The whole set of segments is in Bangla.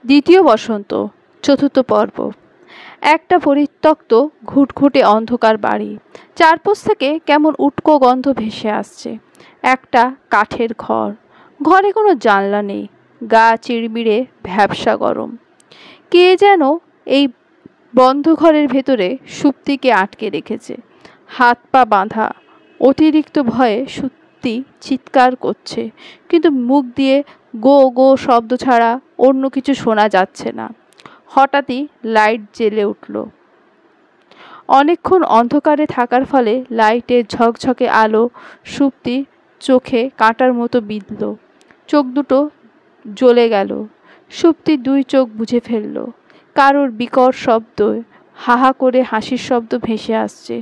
দ্বিতীয় বসন্ত, চতুর্থ পর্ব। একটা পরিত্যক্ত ঘুটঘুটে অন্ধকার বাড়ি, চারপাশ থেকে কেমন উটকো গন্ধ ভেসে আসছে। একটা কাঠের ঘর, ঘরে কোনো জানলা নেই, গা চিড়বিড়ে ভ্যাপসা গরম। কে যেন এই বন্ধ ঘরের ভেতরে সুপ্তিকে আটকে রেখেছে, হাত পা বাঁধা। অতিরিক্ত ভয়ে সুপ্তি চিৎকার করছে, কিন্তু মুখ দিয়ে গো গো শব্দ ছাড়া অন্য কিছু শোনা যাচ্ছে না। হঠাৎই লাইট জ্বেলে উঠল। অনেকক্ষণ অন্ধকারে থাকার ফলে লাইটের ঝকঝকে আলো সুপ্তি চোখে কাঁটার মতো বিঁধল। চোখ দুটো জ্বলে গেল। সুপ্তি দুই চোখ বুজে ফেলল। কারোর বিকট শব্দ, হাহা করে হাসির শব্দ ভেসে আসছে।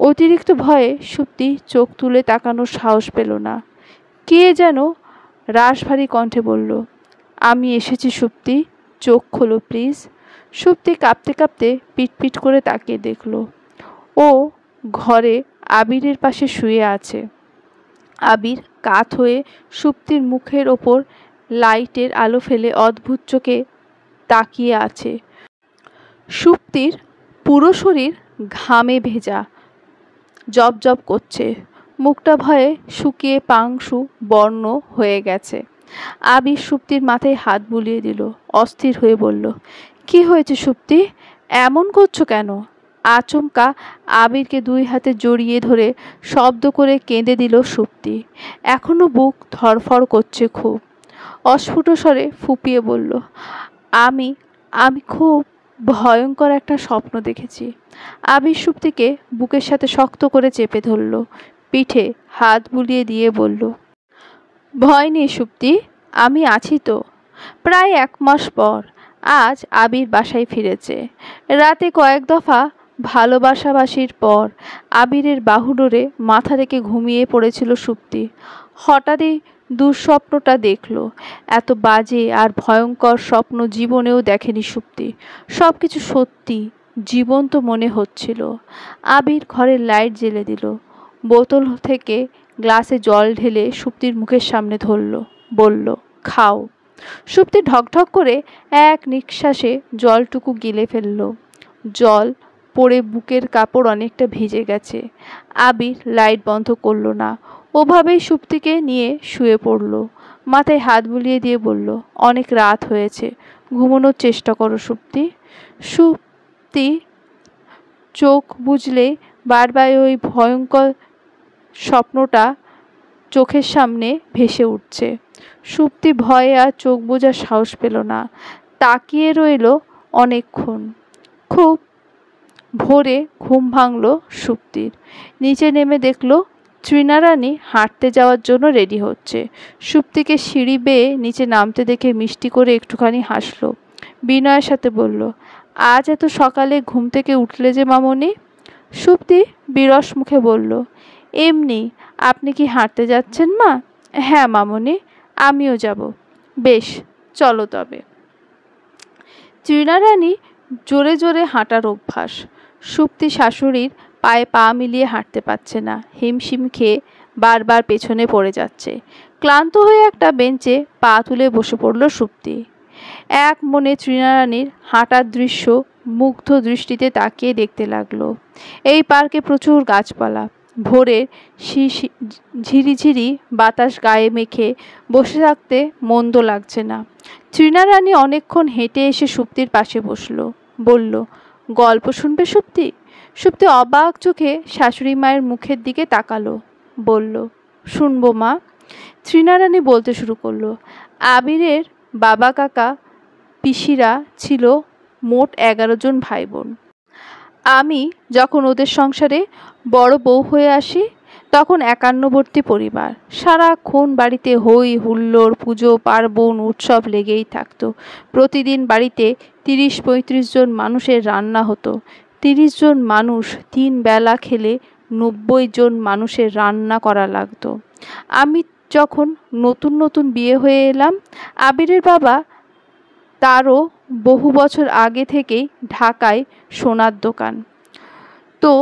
অতিরিক্ত ভয়ে সুপ্তি চোখ তুলে তাকানোর সাহস পেল না। কে যেন রাশভারী কণ্ঠে বলল, আমি এসেছি সুপ্তি, চোখ খোলো প্লিজ। সুপ্তি কাঁপতে কাঁপতে পিটপিট করে তাকিয়ে দেখল, ও ঘরে আবিরের পাশে শুয়ে আছে। আবির কাত হয়ে সুপ্তির মুখের ওপর লাইটের আলো ফেলে অদ্ভুত চোখে তাকিয়ে আছে। সুপ্তির পুরো শরীর ঘামে ভেজা, জব জব করছে। মুখটা ভয়ে শুকিয়ে পাংশু বর্ণ হয়ে গেছে। আবির সুপ্তির মাথায় হাত বুলিয়ে দিল, অস্থির হয়ে বলল, কি হয়েছে সুপ্তি, এমন করছো কেন? আচমকা আবিরকে দুই হাতে জড়িয়ে ধরে শব্দ করে কেঁদে দিল সুপ্তি। এখনো বুক ধড়ফড় করছে খুব। অস্ফুট স্বরে ফুপিয়ে বলল, আমি আমি খুব ভয়ঙ্কর একটা স্বপ্ন দেখেছি। আবির সুপ্তিকে বুকের সাথে শক্ত করে চেপে ধরল, পিঠে হাত বুলিয়ে দিয়ে বলল, ভয় নেই সুপ্তি, আমি আছি তো। প্রায় 1 মাস পর আজ আবির বাসায় ফিরেছে। রাতে কয়েক দফা ভালোবাসাবাসির পর আবিরের বাহুডোরে মাথা রেখে ঘুমিয়ে পড়েছিল সুপ্তি। হঠাৎই দুঃস্বপ্নটা দেখল। এত বাজে আর ভয়ঙ্কর স্বপ্ন জীবনেও দেখেনি সুপ্তি। সব কিছু সত্যি, জীবন্ত মনে হচ্ছিল। আবির ঘরের লাইট জ্বেলে দিল, বোতল থেকে গ্লাসে জল ঢেলে সুপ্তির মুখের সামনে ধরল, বলল, খাও। সুপ্তি ঢকঢক করে এক নিঃশ্বাসে জলটুকু গিলে ফেলল। জল পড়ে বুকের কাপড় অনেকটা ভিজে গেছে। আবির লাইট বন্ধ করল না, ওভাবেই সুপ্তিকে নিয়ে শুয়ে পড়ল। মাথায় হাত বুলিয়ে দিয়ে বলল, অনেক রাত হয়েছে, ঘুমানোর চেষ্টা করো সুপ্তি। সুপ্তি চোখ বুজলে বারবার ওই ভয়ঙ্কর স্বপ্নটা চোখের সামনে ভেসে উঠছে। সুপ্তি ভয়ে আর চোখ বোঝার সাহস পেল না, তাকিয়ে রইল অনেকক্ষণ। খুব ভোরে ঘুম ভাঙল সুপ্তির। নিচে নেমে দেখল তৃণারানী হাঁটতে যাওয়ার জন্য রেডি হচ্ছে। সুপ্তিকে সিঁড়ি বেয়ে নিচে নামতে দেখে মিষ্টি করে একটুখানি হাসল। বিনয়ের সাথে বলল, আজ এত সকালে ঘুম থেকে উঠলে যে মামনি? সুপ্তি বিরস মুখে বলল, এমনি। আপনি কি হাঁটতে যাচ্ছেন মা? হ্যাঁ মামনি, আমিও যাব। বেশ, চলো তবে। তৃণারানী জোরে জোরে হাঁটার অভ্যাস। সুপ্তি শাশুড়ির পায়ে পা মিলিয়ে হাঁটতে পারছে না, হিমশিম খেয়ে বারবার পেছনে পড়ে যাচ্ছে। ক্লান্ত হয়ে একটা বেঞ্চে পা তুলে বসে পড়ল সুপ্তি। এক মনে তৃণারানীর হাঁটার দৃশ্য মুগ্ধ দৃষ্টিতে তাকিয়ে দেখতে লাগলো। এই পার্কে প্রচুর গাছপালা। ভোরের ঝিরিঝিরি বাতাস গায়ে মেখে বসে থাকতে মন্দ লাগছে না। তৃণারানী অনেকক্ষণ হেঁটে এসে সুপ্তির পাশে বসলো, বলল, গল্প শুনবে সুপ্তি? সুপ্তি অবাক চোখে শাশুড়ি মায়ের মুখের দিকে তাকালো, বলল, শুনবো মা। তৃণারানী বলতে শুরু করলো, আবিরের বাবা কাকা পিসিরা ছিল মোট 11 জন ভাই বোন। আমি যখন ওদের সংসারে বড় বউ হয়ে আসি তখন 51বর্তী পরিবার। সারাক্ষণ বাড়িতে হই হুল্লোড়, পুজো পার্বণ উৎসব লেগেই থাকতো। প্রতিদিন বাড়িতে 30-35 জন মানুষের রান্না হতো। 30 জন মানুষ 3 বেলা খেলে 90 জন মানুষের রান্না করা লাগতো। আমি যখন নতুন নতুন বিয়ে হয়ে এলাম, আবিরের বাবা তারও বহু বছর আগে থেকেই ঢাকায় সোনার দোকান। তো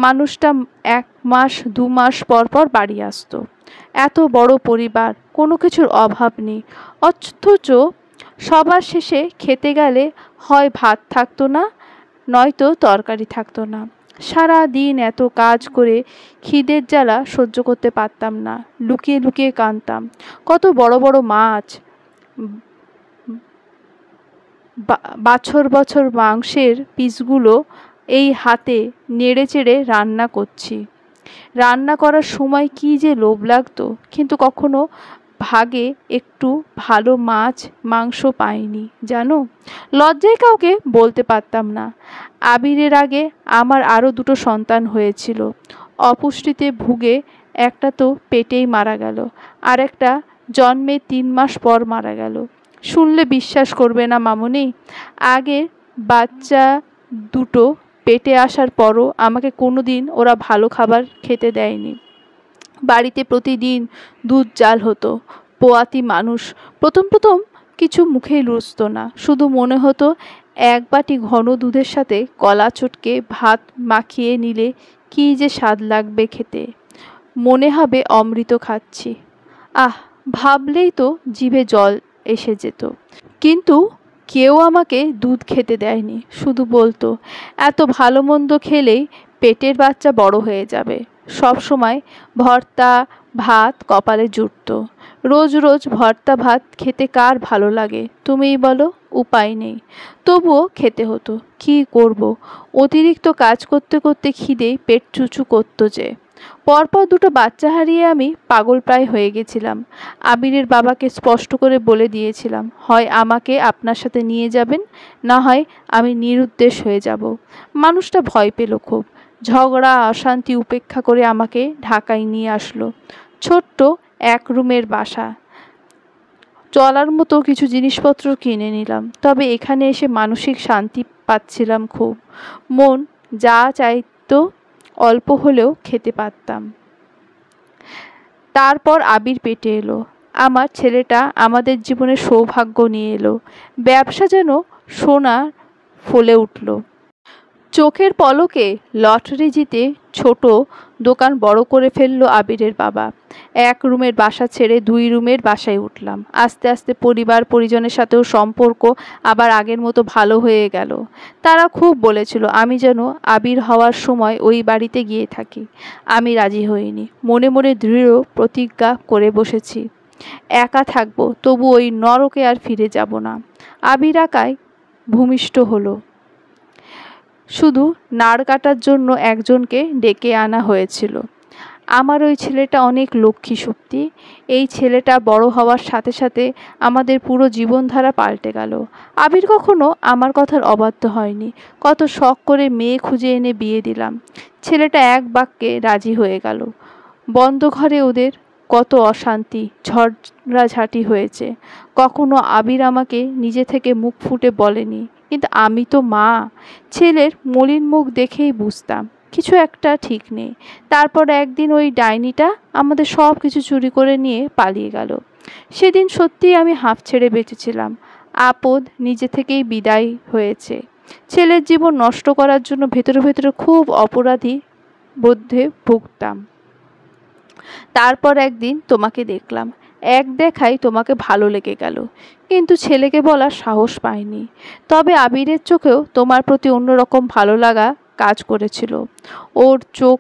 মানুষটা 1 মাস 2 মাস পর পর বাড়ি আসতো। এত বড় পরিবার, কোনো কিছুর অভাব নেই, অথচ সবার শেষে খেতে গেলে হয় ভাত থাকতো না, নয়তো তরকারি থাকতো না। সারা দিন এত কাজ করে খিদের জ্বালা সহ্য করতে পারতাম না। লুকিয়ে লুকিয়ে কাঁদতাম। কত বড় বড় মাছ, বছর বছর মাংসের পিসগুলো এই হাতে নেড়ে চেড়ে রান্না করছি। রান্না করার সময় কি যে লোভ লাগতো, কিন্তু কখনো ভাগে একটু ভালো মাছ মাংস পাইনি জানো। লজ্জায় কাউকে বলতে পারতাম না। আবিরের আগে আমার আরও দুটো সন্তান হয়েছিল। অপুষ্টিতে ভুগে একটা তো পেটেই মারা গেল, আর একটা জন্মে 3 মাস পর মারা গেল। শুনলে বিশ্বাস করবে না মামুনি, আগে বাচ্চা দুটো পেটে আসার পরও আমাকে কোনোদিন ওরা ভালো খাবার খেতে দেয়নি। বাড়িতে প্রতিদিন দুধ জাল হতো। পোয়াতি মানুষ, প্রথম প্রথম কিছু মুখেই রুচত না। শুধু মনে হতো এক বাটি ঘন দুধের সাথে কলা চটকে ভাত মাখিয়ে নিলে কী যে স্বাদ লাগবে খেতে। মনে হবে অমৃত খাচ্ছি। আহ, ভাবলেই তো জিভে জল এসে যেত। কিন্তু কেউ আমাকে দুধ খেতে দেয়নি। শুধু বলতো, এত ভালো মন্দ খেলেই পেটের বাচ্চা বড় হয়ে যাবে। সব সময় ভর্তা ভাত কপালে জুটত। রোজ রোজ ভর্তা ভাত খেতে কার ভালো লাগে তুমিই বলো। উপায় নেই, তবুও খেতে হতো। কী করব, অতিরিক্ত কাজ করতে করতে খিদেই পেট চুচু করতো যে। পরপর দুটো বাচ্চা হারিয়ে আমি পাগল প্রায় হয়ে গেছিলাম। আবিরের বাবাকে স্পষ্ট করে বলে দিয়েছিলাম, হয় আমাকে আপনার সাথে নিয়ে যাবেন, না হয় আমি নিরুদ্দেশ হয়ে যাব। মানুষটা ভয় পেল খুব। ঝগড়া অশান্তি উপেক্ষা করে আমাকে ঢাকায় নিয়ে আসলো। ছোট্ট 1 রুমের বাসা। চলার মতো কিছু জিনিসপত্র কিনে নিলাম। তবে এখানে এসে মানসিক শান্তি পাচ্ছিলাম খুব। মন যা চাইতো অল্প হলেও খেতে পারতাম। তারপর আবির পেটে এলো। আমার ছেলেটা আমাদের জীবনে সৌভাগ্য নিয়ে এলো। ব্যবসা যেন সোনার ফলে উঠল। চোখের পলকে লটারি জিতে ছোট দোকান বড় করে ফেললো আবিরের বাবা। 1 রুমের বাসা ছেড়ে 2 রুমের বাসায় উঠলাম। আস্তে আস্তে পরিবার পরিজনের সাথেও সম্পর্ক আবার আগের মতো ভালো হয়ে গেল। তারা খুব বলেছিল আমি যেন আবির হওয়ার সময় ওই বাড়িতে গিয়ে থাকি। আমি রাজি হইনি। মনে মনে দৃঢ় প্রতিজ্ঞা করে বসেছি, একা থাকবো, তবু ওই নরকে আর ফিরে যাব না। আবির একাই ভূমিষ্ঠ হলো। শুধু নাড় কাটার জন্য একজনকে ডেকে আনা হয়েছিল। আমার ওই ছেলেটা অনেক লক্ষ্মী শক্তি। এই ছেলেটা বড় হওয়ার সাথে সাথে আমাদের পুরো জীবনধারা পাল্টে গেল। আবির কখনো আমার কথার অবাধ্য হয়নি। কত শখ করে মেয়ে খুঁজে এনে বিয়ে দিলাম। ছেলেটা এক বাক্যে রাজি হয়ে গেল। বন্ধ ঘরে ওদের কত অশান্তি ঝগড়াঝাটি হয়েছে। কখনো আবির আমাকে নিজে থেকে মুখ ফুটে বলেনি, কিন্তু আমি তো মা। ছেলের মলিন মুখ দেখেই বুঝতাম কিছু একটা ঠিক নেই। তারপর একদিন ওই ডাইনিটা আমাদের সব কিছু চুরি করে নিয়ে পালিয়ে গেল। সেদিন সত্যিই আমি হাঁফ ছেড়ে বেঁচেছিলাম। আপদ নিজে থেকেই বিদায় হয়েছে। ছেলের জীবন নষ্ট করার জন্য ভেতরে ভেতরে খুব অপরাধী বোধে ভুগতাম। তারপর একদিন তোমাকে দেখলাম। এক দেখাই তোমাকে ভালো লেগে গেল, কিন্তু ছেলেকে বলার সাহস পাইনি। তবে আবিরের চোখেও তোমার প্রতি অন্যরকম ভালো লাগা কাজ করেছিল। ওর চোখ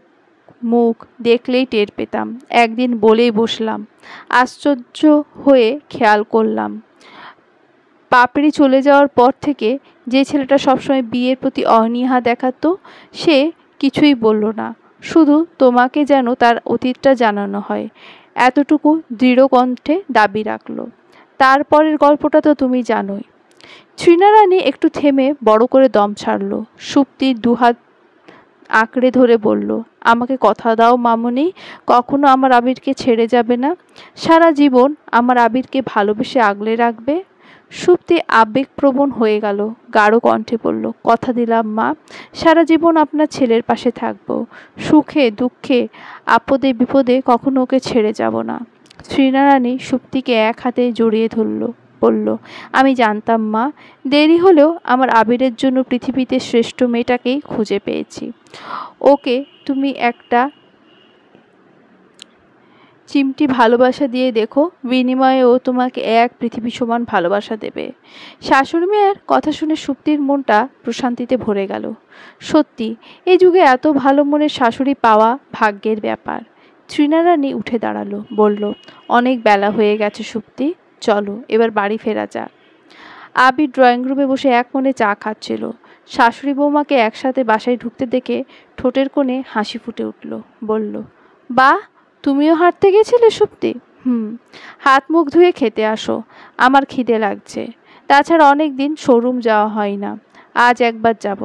মুখ দেখলেই টের পেতাম। একদিন বলেই বসলাম। আশ্চর্য হয়ে খেয়াল করলাম, পাপড়ি চলে যাওয়ার পর থেকে যে ছেলেটা সবসময় বিয়ের প্রতি অনীহা দেখাতো, সে কিছুই বলল না। শুধু তোমাকে যেন তার অতীতটা জানানো হয়, এতটুকু দৃঢ় কণ্ঠে দাবি রাখলো। তারপরের গল্পটা তো তুমি জানোই। তৃণারানী একটু থেমে বড় করে দম ছাড়ল। সুপ্তির 2 হাত আঁকড়ে ধরে বলল, আমাকে কথা দাও মামুনি, কখনো আমার আবিরকে ছেড়ে যাবে না। সারা জীবন আমার আবিরকে ভালোবেসে আগলে রাখবে। সুপ্তি আবেগপ্রবণ হয়ে গেল। গাঢ় কণ্ঠে বলল, কথা দিলাম মা, সারা জীবন আপনার ছেলের পাশে থাকব। সুখে দুঃখে আপদে বিপদে কখনো ওকে ছেড়ে যাব না। তৃণারানী সুপ্তিকে এক হাতে জড়িয়ে ধরল, বলল, আমি জানতাম মা, দেরি হলেও আমার আবিরের জন্য পৃথিবীতে শ্রেষ্ঠ মেয়েটাকেই খুঁজে পেয়েছি। ওকে তুমি একটা চিমটি ভালোবাসা দিয়ে দেখো, বিনিময়ে ও তোমাকে এক পৃথিবী সমান ভালোবাসা দেবে। শাশুড়ি মেয়ের কথা শুনে সুপ্তির মনটা প্রশান্তিতে ভরে গেল। সত্যি এই যুগে এত ভালো মনের শাশুড়ি পাওয়া ভাগ্যের ব্যাপার। তৃণারানী উঠে দাঁড়ালো, বলল, অনেক বেলা হয়ে গেছে সুপ্তি, চলো এবার বাড়ি ফেরা যাক। আবির ড্রয়িং রুমে বসে এক মনে চা খাচ্ছিল। শাশুড়ি বৌমাকে একসাথে বাসায় ঢুকতে দেখে ঠোঁটের কোণে হাসি ফুটে উঠল। বলল, বাহ, তুমিও হাঁটতে গেছিলে সুপ্তি? হাত মুখ ধুয়ে খেতে আসো, আমার খিদে লাগছে। তাছাড়া অনেক দিন শোরুম যাওয়া হয় না, আজ একবার যাব।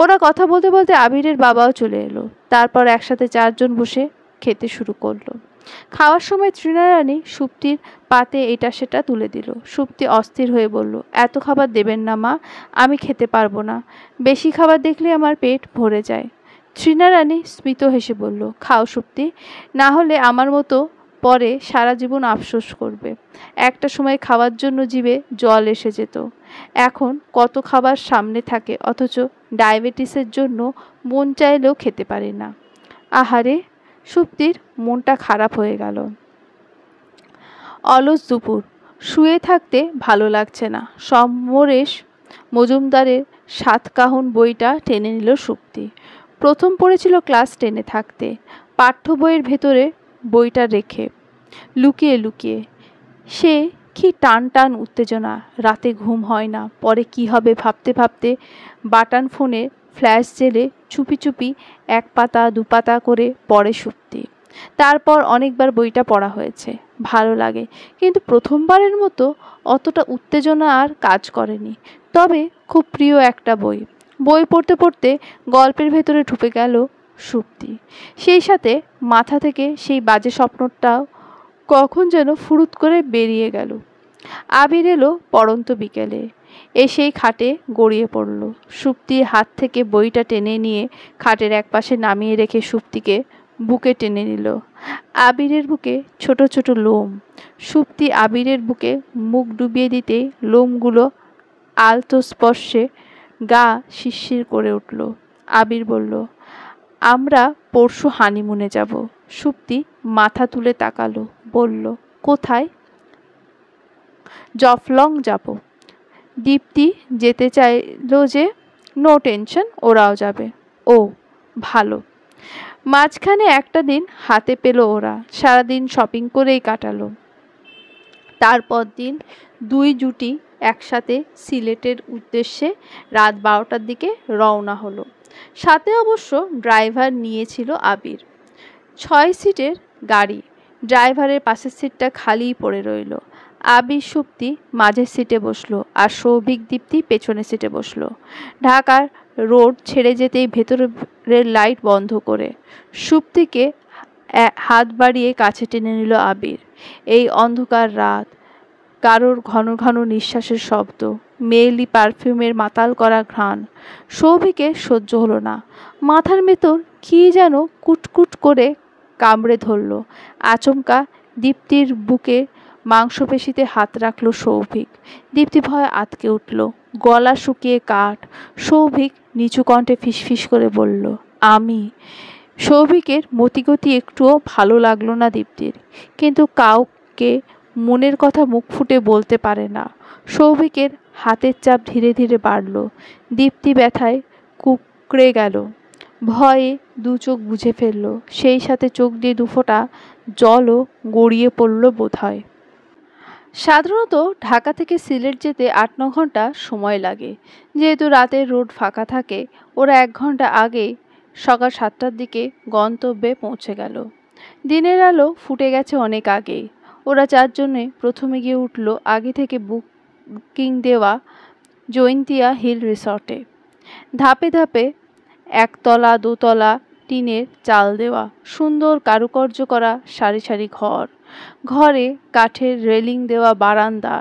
ওরা কথা বলতে বলতে আবিরের বাবাও চলে এলো। তারপর একসাথে চারজন বসে খেতে শুরু করলো। খাওয়ার সময় তৃণারানী সুপ্তির পাতে এটা সেটা তুলে দিল। সুপ্তি অস্থির হয়ে বলল, এত খাবার দেবেন না মা, আমি খেতে পারবো না। বেশি খাবার দেখলে আমার পেট ভরে যায়। তৃণারানী স্মিত হেসে বলল, খাও সুপ্তি, না হলে আমার মতো পরে সারা জীবন আফসোস করবে। একটা সময় খাওয়ার জন্য জিভে জল এসে যেত, এখন কত খাবার সামনে থাকে অথচ ডায়াবেটিসের জন্য মন চাইলেও খেতে পারি না। আহারে, সুপ্তির মনটা খারাপ হয়ে গেল। অলস দুপুর, শুয়ে থাকতে ভালো লাগছে না। সমরেশ মজুমদারের সাতকাহন বইটা টেনে নিল সুপ্তি। প্রথম পড়েছিল ক্লাস 10-এ থাকতে, পাঠ্য বইয়ের ভেতরে বইটা রেখে, লুকিয়ে লুকিয়ে। সে কি টান টান উত্তেজনা, রাতে ঘুম হয় না। পরে কি হবে ভাবতে ভাবতে বাটন ফোনে ফ্ল্যাশ জেলে চুপি চুপি 1 পাতা 2 পাতা করে পড়ে সুপ্তি। তারপর অনেকবার বইটা পড়া হয়েছে, ভালো লাগে, কিন্তু প্রথমবারের মতো অতটা উত্তেজনা আর কাজ করেনি। তবে খুব প্রিয় একটা বই। বই পড়তে পড়তে গল্পের ভেতরে ঢুকে গেল সুপ্তি। সেই সাথে মাথা থেকে সেই বাজে স্বপ্নটাও কখন যেন ফুরুত করে বেরিয়ে গেল। আবির এলো পড়ন্ত বিকেলে, এসেই খাটে গড়িয়ে পড়ল। সুপ্তির হাত থেকে বইটা টেনে নিয়ে খাটের একপাশে নামিয়ে রেখে সুপ্তিকে বুকে টেনে নিল। আবিরের বুকে ছোট ছোট লোম। সুপ্তি আবিরের বুকে মুখ ডুবিয়ে দিতেই লোমগুলো আলতো স্পর্শে গা শিরশির করে উঠল। আবির বলল, আমরা পরশু হানিমুনে যাব। সুপ্তি মাথা তুলে তাকালো, বলল, কোথায়? জফলং যাব। দীপ্তি যেতে চাইলো যে। নো টেনশন, ওরাও যাবে। ও ভালো। মাঝখানে একটা দিন হাতে পেল ওরা, সারাদিন শপিং করেই কাটালো। তারপর দিন দুই জুটি একসাথে সিলেটের উদ্দেশ্যে রাত 12টার দিকে রওনা হলো। সাথে অবশ্য ড্রাইভার নিয়েছিল আবির। 6 সিটের গাড়ি, ড্রাইভারের পাশের সিটটা খালিই পড়ে রইল। আবির সুপ্তি মাঝের সিটে বসলো আর সৌভিক দীপ্তি পেছনের সিটে বসলো। ঢাকার রোড ছেড়ে যেতেই ভেতরের লাইট বন্ধ করে সুপ্তিকে হাত বাড়িয়ে কাছে টেনে নিল আবির। এই অন্ধকার রাত, কারোর ঘন ঘন নিঃশ্বাসের শব্দ, মেয়েলি পারফিউমের মাতাল করা ঘ্রাণ সৌভিকের সহ্য হলো না। মাথার ভেতর কি যেন কুটকুট করে কামড়ে ধরল। আচমকা দীপ্তির বুকে মাংসপেশিতে হাত রাখল সৌভিক। দীপ্তি ভয়ে আঁতকে উঠল, গলা শুকিয়ে কাঠ। সৌভিক নিচু কণ্ঠে ফিসফিস করে বলল, আমি। সৌভিকের মতিগতি একটুও ভালো লাগলো না দীপ্তির, কিন্তু কাউকে মনের কথা মুখ ফুটে বলতে পারে না। সৌভিকের হাতের চাপ ধীরে ধীরে বাড়ল। দীপ্তি ব্যথায় কুঁকড়ে গেল, ভয়ে 2 চোখ বুজে ফেলল। সেই সাথে চোখ দিয়ে 2 ফোঁটা জলও গড়িয়ে পড়ল বোধহয়। সাধারণত ঢাকা থেকে সিলেট যেতে 8-9 ঘন্টা সময় লাগে। যেহেতু রাতের রোড ফাঁকা থাকে, ওরা 1 ঘন্টা আগেই সকাল 7টার দিকে গন্তব্যে পৌঁছে গেল। দিনের আলো ফুটে গেছে অনেক আগেই। ওরা 4 জনে প্রথমে গিয়ে উঠল আগে থেকে বুকিং দেওয়া জৈন্তিয়া হিল রিসর্টে। ধাপে ধাপে 1 তলা 2 তলা টিনের চাল দেওয়া, সুন্দর কারুকার্য করা সারি সারি ঘর, ঘরে কাঠের রেলিং দেওয়া বারান্দা।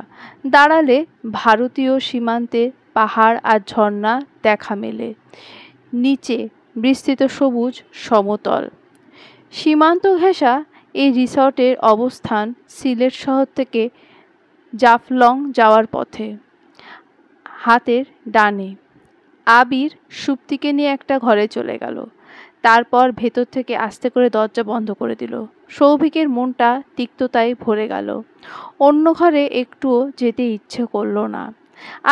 দাঁড়ালে ভারতীয় সীমান্তের পাহাড় আর ঝর্ণা দেখা মেলে। নিচে বিস্তৃত সবুজ সমতল। সীমান্ত ঘেঁষা এই রিসর্টের অবস্থান সিলেট শহর থেকে জাফলং যাওয়ার পথে। হাতের ডানে। আবির সুপ্তিকে নিয়ে একটা ঘরে চলে গেল। তারপর ভেতর থেকে আস্তে করে দরজা বন্ধ করে দিল। সৌভিকের মনটা তিক্ততায় ভরে গেল। অন্য ঘরে একটুও যেতে ইচ্ছে করলো না।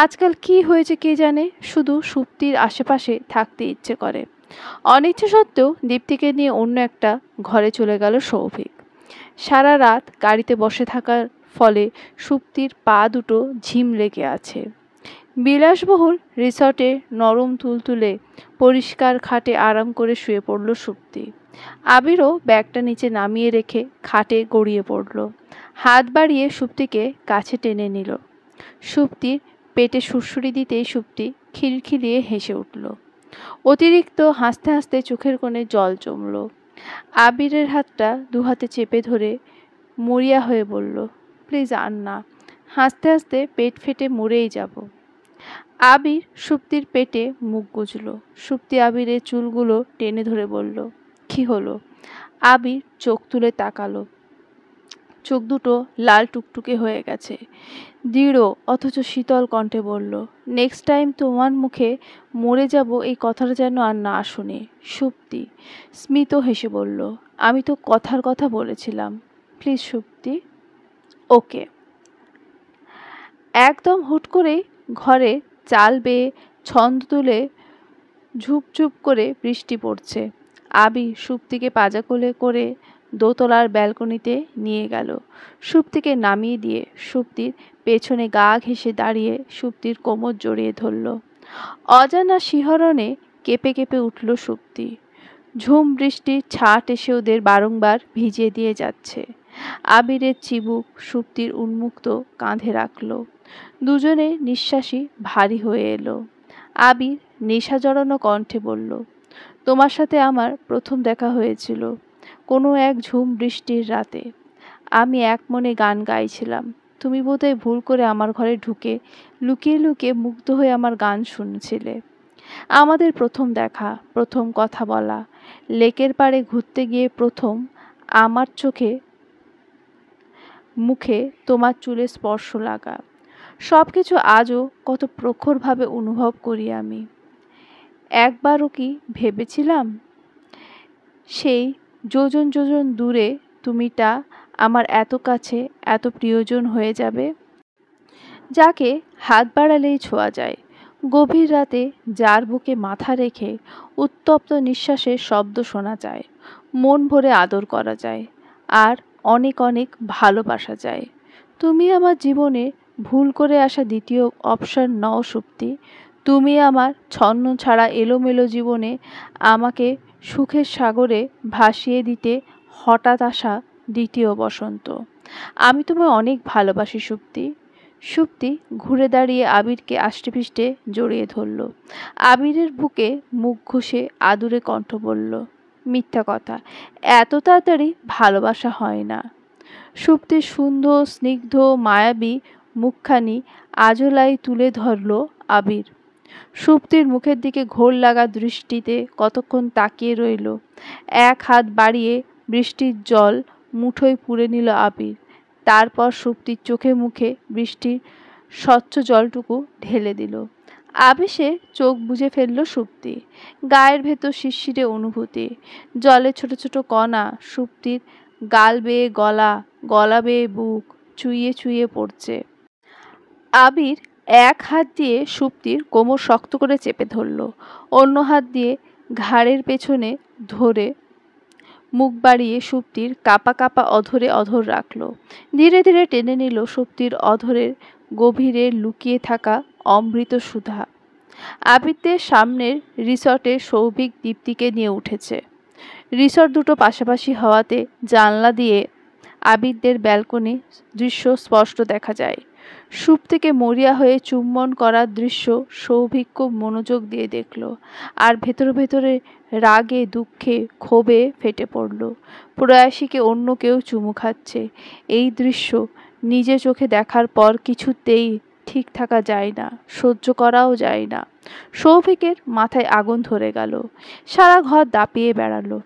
আজকাল কি হয়েছে কে জানে, শুধু সুপ্তির আশেপাশে থাকতে ইচ্ছে করে। অনিচ্ছা সত্ত্বেও দীপ্তিকে নিয়ে অন্য একটা ঘরে চলে গেল সৌভিক। সারা রাত গাড়িতে বসে থাকার ফলে সুপ্তির পা দুটো ঝিম লেগে আছে। বিলাসবহুল রিসর্টে নরম তুলতুলে পরিষ্কার খাটে আরাম করে শুয়ে পড়ল সুপ্তি। আবিরও ব্যাগটা নিচে নামিয়ে রেখে খাটে গড়িয়ে পড়ল। হাত বাড়িয়ে সুপ্তিকে কাছে টেনে নিল। সুপ্তির পেটে সুড়সুড়ি দিতেই সুপ্তি খিলখিলিয়ে হেসে উঠল। অতিরিক্ত হাসতে হাসতে চোখের কোণে জল জমল। আবিরের হাতটা দুহাতে চেপে ধরে মরিয়া হয়ে বলল, প্লিজ আর না, হাসতে হাসতে পেট ফেটে মরেই যাব। আবির সুপ্তির পেটে মুখ গুজল। সুপ্তি আবিরের চুলগুলো টেনে ধরে বলল, কি হলো? আবির চোখ তুলে তাকালো। চোখ দুটো লাল টুকটুকে হয়ে গেছে। দৃঢ় অথচ শীতল কণ্ঠে বলল, নেক্সট টাইম তোমার মুখে মরে যাব এই কথাটা যেন আর না শুনে। সুপ্তি স্মিত হেসে বলল, আমি তো কথার কথা বলেছিলাম, প্লিজ সুপ্তি। ওকে। একদম হুট করে ঘরে চাল বেয়ে ছন্দ তুলে ঝুপঝুপ করে বৃষ্টি পড়ছে। আবির সুপ্তিকে পাজা কোলে করে দোতলার ব্যালকনিতে নিয়ে গেল। সুপ্তিকে নামিয়ে দিয়ে সুপ্তির পেছনে গা ঘেঁষে দাঁড়িয়ে সুপ্তির কোমর জড়িয়ে ধরল। অজানা শিহরণে কেঁপে কেঁপে উঠল সুপ্তি। ঝুম বৃষ্টির ছাট এসে ওদের বারংবার ভিজিয়ে দিয়ে যাচ্ছে। আবিরের চিবুক সুপ্তির উন্মুক্ত কাঁধে রাখল। দুজনে নিঃশ্বাসই ভারী হয়ে এলো। আবির নেশা জড়ানো কণ্ঠে বলল, তোমার সাথে আমার প্রথম দেখা হয়েছিল কোনো এক ঝুম বৃষ্টির রাতে। আমি এক মনে গান গাইছিলাম। তুমি বোধহয় ভুল করে আমার ঘরে ঢুকে লুকিয়ে লুকিয়ে মুগ্ধ হয়ে আমার গান শুনছিলে। আমাদের প্রথম দেখা, প্রথম কথা বলা, লেকের পাড়ে ঘুরতে গিয়ে প্রথম আমার চোখে মুখে তোমার চুলে স্পর্শ লাগা, সব কিছু আজও কত প্রখরভাবে অনুভব করি আমি। একবারও কি ভেবেছিলাম সেই যোজন যোজন দূরে তুমিটা আমার এত কাছে, এত প্রিয়জন হয়ে যাবে, যাকে হাত বাড়ালেই ছোঁয়া যায়, গভীর রাতে যার বুকে মাথা রেখে উত্তপ্ত নিঃশ্বাসের শব্দ শোনা যায়, মন ভরে আদর করা যায়, আর অনেক অনেক ভালোবাসা যায়। তুমি আমার জীবনে ভুল করে আসা দ্বিতীয় অপশন নও সুপ্তি। তুমি আমার ছন্ন ছাড়া এলোমেলো জীবনে আমাকে সুখের সাগরে ভাসিয়ে দিতে হঠাৎ আসা দ্বিতীয় বসন্ত। আমি তোমায় অনেক ভালোবাসি সুপ্তি। সুপ্তি ঘুরে দাঁড়িয়ে আবিরকে আষ্টেপৃষ্ঠে জড়িয়ে ধরল। আবিরের বুকে মুখ ঘষে আদুরে কণ্ঠ বলল, মিথ্যা কথা, এত তাড়াতাড়ি ভালোবাসা হয় না। সুপ্তির সুন্দর স্নিগ্ধ মায়াবী মুখখানি আজলাই তুলে ধরল আবির। সুপ্তির মুখের দিকে ঘোর লাগা দৃষ্টিতে কতক্ষণ তাকিয়ে রইল। এক হাত বাড়িয়ে বৃষ্টির জল মুঠোয় পুরে নিল আবির। তারপর সুপ্তির চোখে মুখে বৃষ্টির স্বচ্ছ জলটুকু ঢেলে দিল। আবেশে চোখ বুজে ফেলল সুপ্তি। গায়ের ভেতর শিরশিরে অনুভূতি। জলে ছোট ছোট কণা সুপ্তির গাল বেয়ে গলা, গলা বেয়ে বুক চুইয়ে চুইয়ে পড়ছে। আবির এক হাত দিয়ে সুপ্তির কোমর শক্ত করে চেপে ধরল, অন্য হাত দিয়ে ঘাড়ের পেছনে ধরে মুখ বাড়িয়ে সুপ্তির কাপা কাপা অধরে অধর রাখল। ধীরে ধীরে টেনে নিল সুপ্তির অধরের গভীরে লুকিয়ে থাকা অমৃত সুধা। আবিরদের সামনের রিসর্টে সৌভিক দীপ্তিকে নিয়ে উঠেছে। রিসর্ট দুটো পাশাপাশি হওয়াতে জানলা দিয়ে আবিরদের ব্যালকনি দৃশ্য স্পষ্ট দেখা যায়। সুপ্তিকে মরিয়া হয়ে চুম্বন করার দৃশ্য সৌভিক খুব মনোযোগ দিয়ে দেখল, আর ভেতরে ভেতরে রাগে দুঃখে ক্ষোভে ফেটে পড়ল। প্রয়াসীকে অন্য কেউ চুমু খাচ্ছে, এই দৃশ্য নিজে চোখে দেখার পর কিছুতেই ঠিক থাকা যায় না, সহ্য করাও যায় না। সৌভিকের মাথায় আগুন ধরে গেল। সারা ঘর দাপিয়ে বেড়ালো,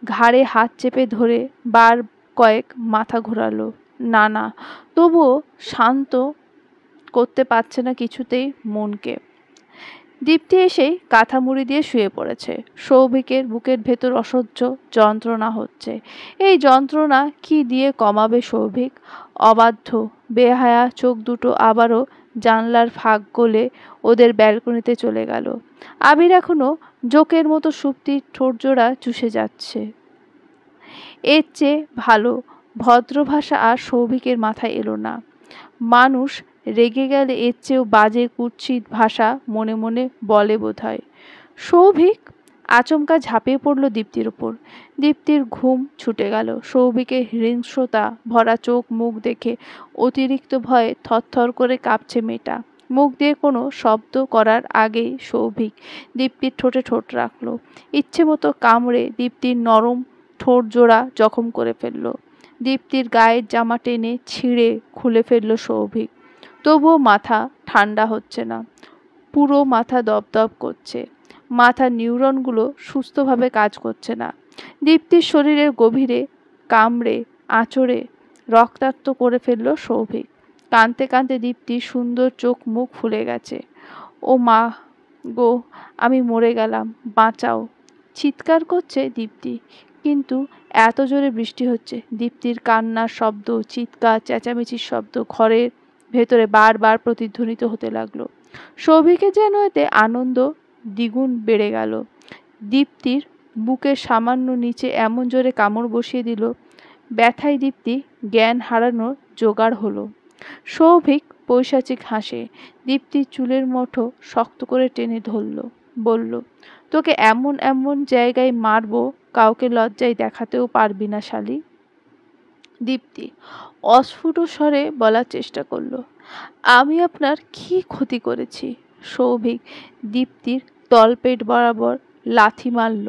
ঘাড়ে হাত চেপে ধরে বার কয়েক মাথা ঘোরালো, না না, তবুও শান্ত করতে পারছে না কিছুতেই মনকে। দীপ্তি এসেই কাঁথা মুড়ি দিয়ে শুয়ে পড়েছে। সৌভিকের বুকের ভেতর অসহ্য যন্ত্রণা হচ্ছে। এই যন্ত্রণা কি দিয়ে কমাবে সৌভিক? অবাধ্য বেহায়া চোখ দুটো আবারও জানলার ফাঁক গলে ওদের ব্যালকনিতে চলে গেল। আবির এখনো জোকের মতো সুপ্তির ঠোঁটজোড়া চুষে যাচ্ছে। এর চেয়ে ভালো ভদ্র ভাষা আর সৌভিকের মাথায় এলো না। মানুষ রেগে গেলে এর চেয়েও বাজে কুৎসিত ভাষা মনে মনে বলে বোধহয়। সৌভিক আচমকা ঝাঁপিয়ে পড়ল দীপ্তির ওপর। দীপ্তির ঘুম ছুটে গেল। সৌভিকের হিংস্রতা ভরা চোখ মুখ দেখে অতিরিক্ত ভয়ে থরথর করে কাঁপছে মেয়েটা। মুখ দিয়ে কোনো শব্দ করার আগেই সৌভিক দীপ্তির ঠোঁটে ঠোঁট রাখল। ইচ্ছে মতো কামড়ে দীপ্তির নরম ঠোঁট জোড়া জখম করে ফেলল। দীপ্তির গায়ের জামা টেনে ছিঁড়ে খুলে ফেলল সৌভিক। তবুও মাথা ঠান্ডা হচ্ছে না, পুরো মাথা দপদপ করছে। মাথার নিউরনগুলো সুস্থভাবে কাজ করছে না। দীপ্তির শরীরের গভীরে কামড়ে আঁচড়ে রক্তাক্ত করে ফেলল সৌভিক। কাঁদতে কাঁদতে দীপ্তির সুন্দর চোখ মুখ ফুলে গেছে। ও মা গো, আমি মরে গেলাম, বাঁচাও, চিৎকার করছে দীপ্তি। কিন্তু এত জোরে বৃষ্টি হচ্ছে। দীপ্তির কান্নার শব্দ, চিৎকার চেঁচামেচির শব্দ ঘরের ভেতরে বারবার প্রতিধ্বনিত হতে লাগলো। সৌভিকের যেন এতে আনন্দ দ্বিগুণ বেড়ে গেল। দীপ্তির বুকের সামান্য নিচে এমন জোরে কামড় বসিয়ে দিল, ব্যথায় দীপ্তি জ্ঞান হারানোর জোগাড় হলো। সৌভিক পৈশাচিক হাসে। দীপ্তির চুলের মুঠো শক্ত করে টেনে ধরল, বলল, তোকে এমন এমন জায়গায় মারবো কাউকে লজ্জায় দেখাতেও পারবি না শালি। দীপ্তি অস্ফুট স্বরে বলার চেষ্টা করলো, আমি আপনার কি ক্ষতি করেছি? সৌভিক দীপ্তির তলপেট বরাবর লাথি মারল।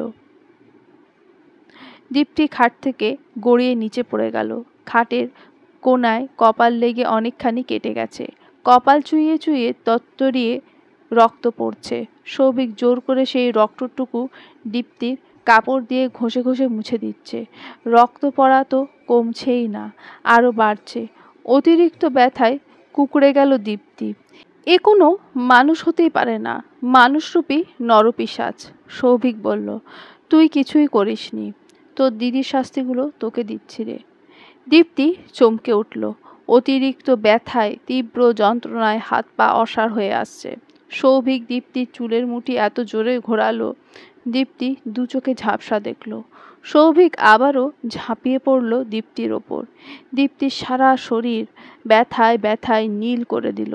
দীপ্তি খাট থেকে গড়িয়ে নিচে পড়ে গেল। খাটের কোনায় কপাল লেগে অনেকখানি কেটে গেছে। কপাল চুইয়ে চুইয়ে তত্তরিয়ে রক্ত পড়ছে। সৌভিক জোর করে সেই রক্তটুকু দীপ্তির কাপড় দিয়ে ঘষে ঘষে মুছে দিচ্ছে। রক্ত পড়া তো কমছেই না, আরও বাড়ছে। অতিরিক্ত ব্যথায় কুঁকড়ে গেল দীপ্তি। এ কোনো মানুষ হতেই পারে না, মানুষরূপী নরপিশাচ। সৌভিক বলল, তুই কিছুই করিসনি, তোর দিদির শাস্তিগুলো তোকে দিচ্ছি রে। দীপ্তি চমকে উঠল। অতিরিক্ত ব্যথায় তীব্র যন্ত্রণায় হাত পা অসাড় হয়ে আসছে। সৌভিক দীপ্তির চুলের মুঠি এত জোরে ঘোরালো, দীপ্তি দু চোখে ঝাপসা দেখল। সৌভিক আবারও ঝাঁপিয়ে পড়ল দীপ্তির ওপর। দীপ্তির সারা শরীর ব্যথায় ব্যথায় নীল করে দিল।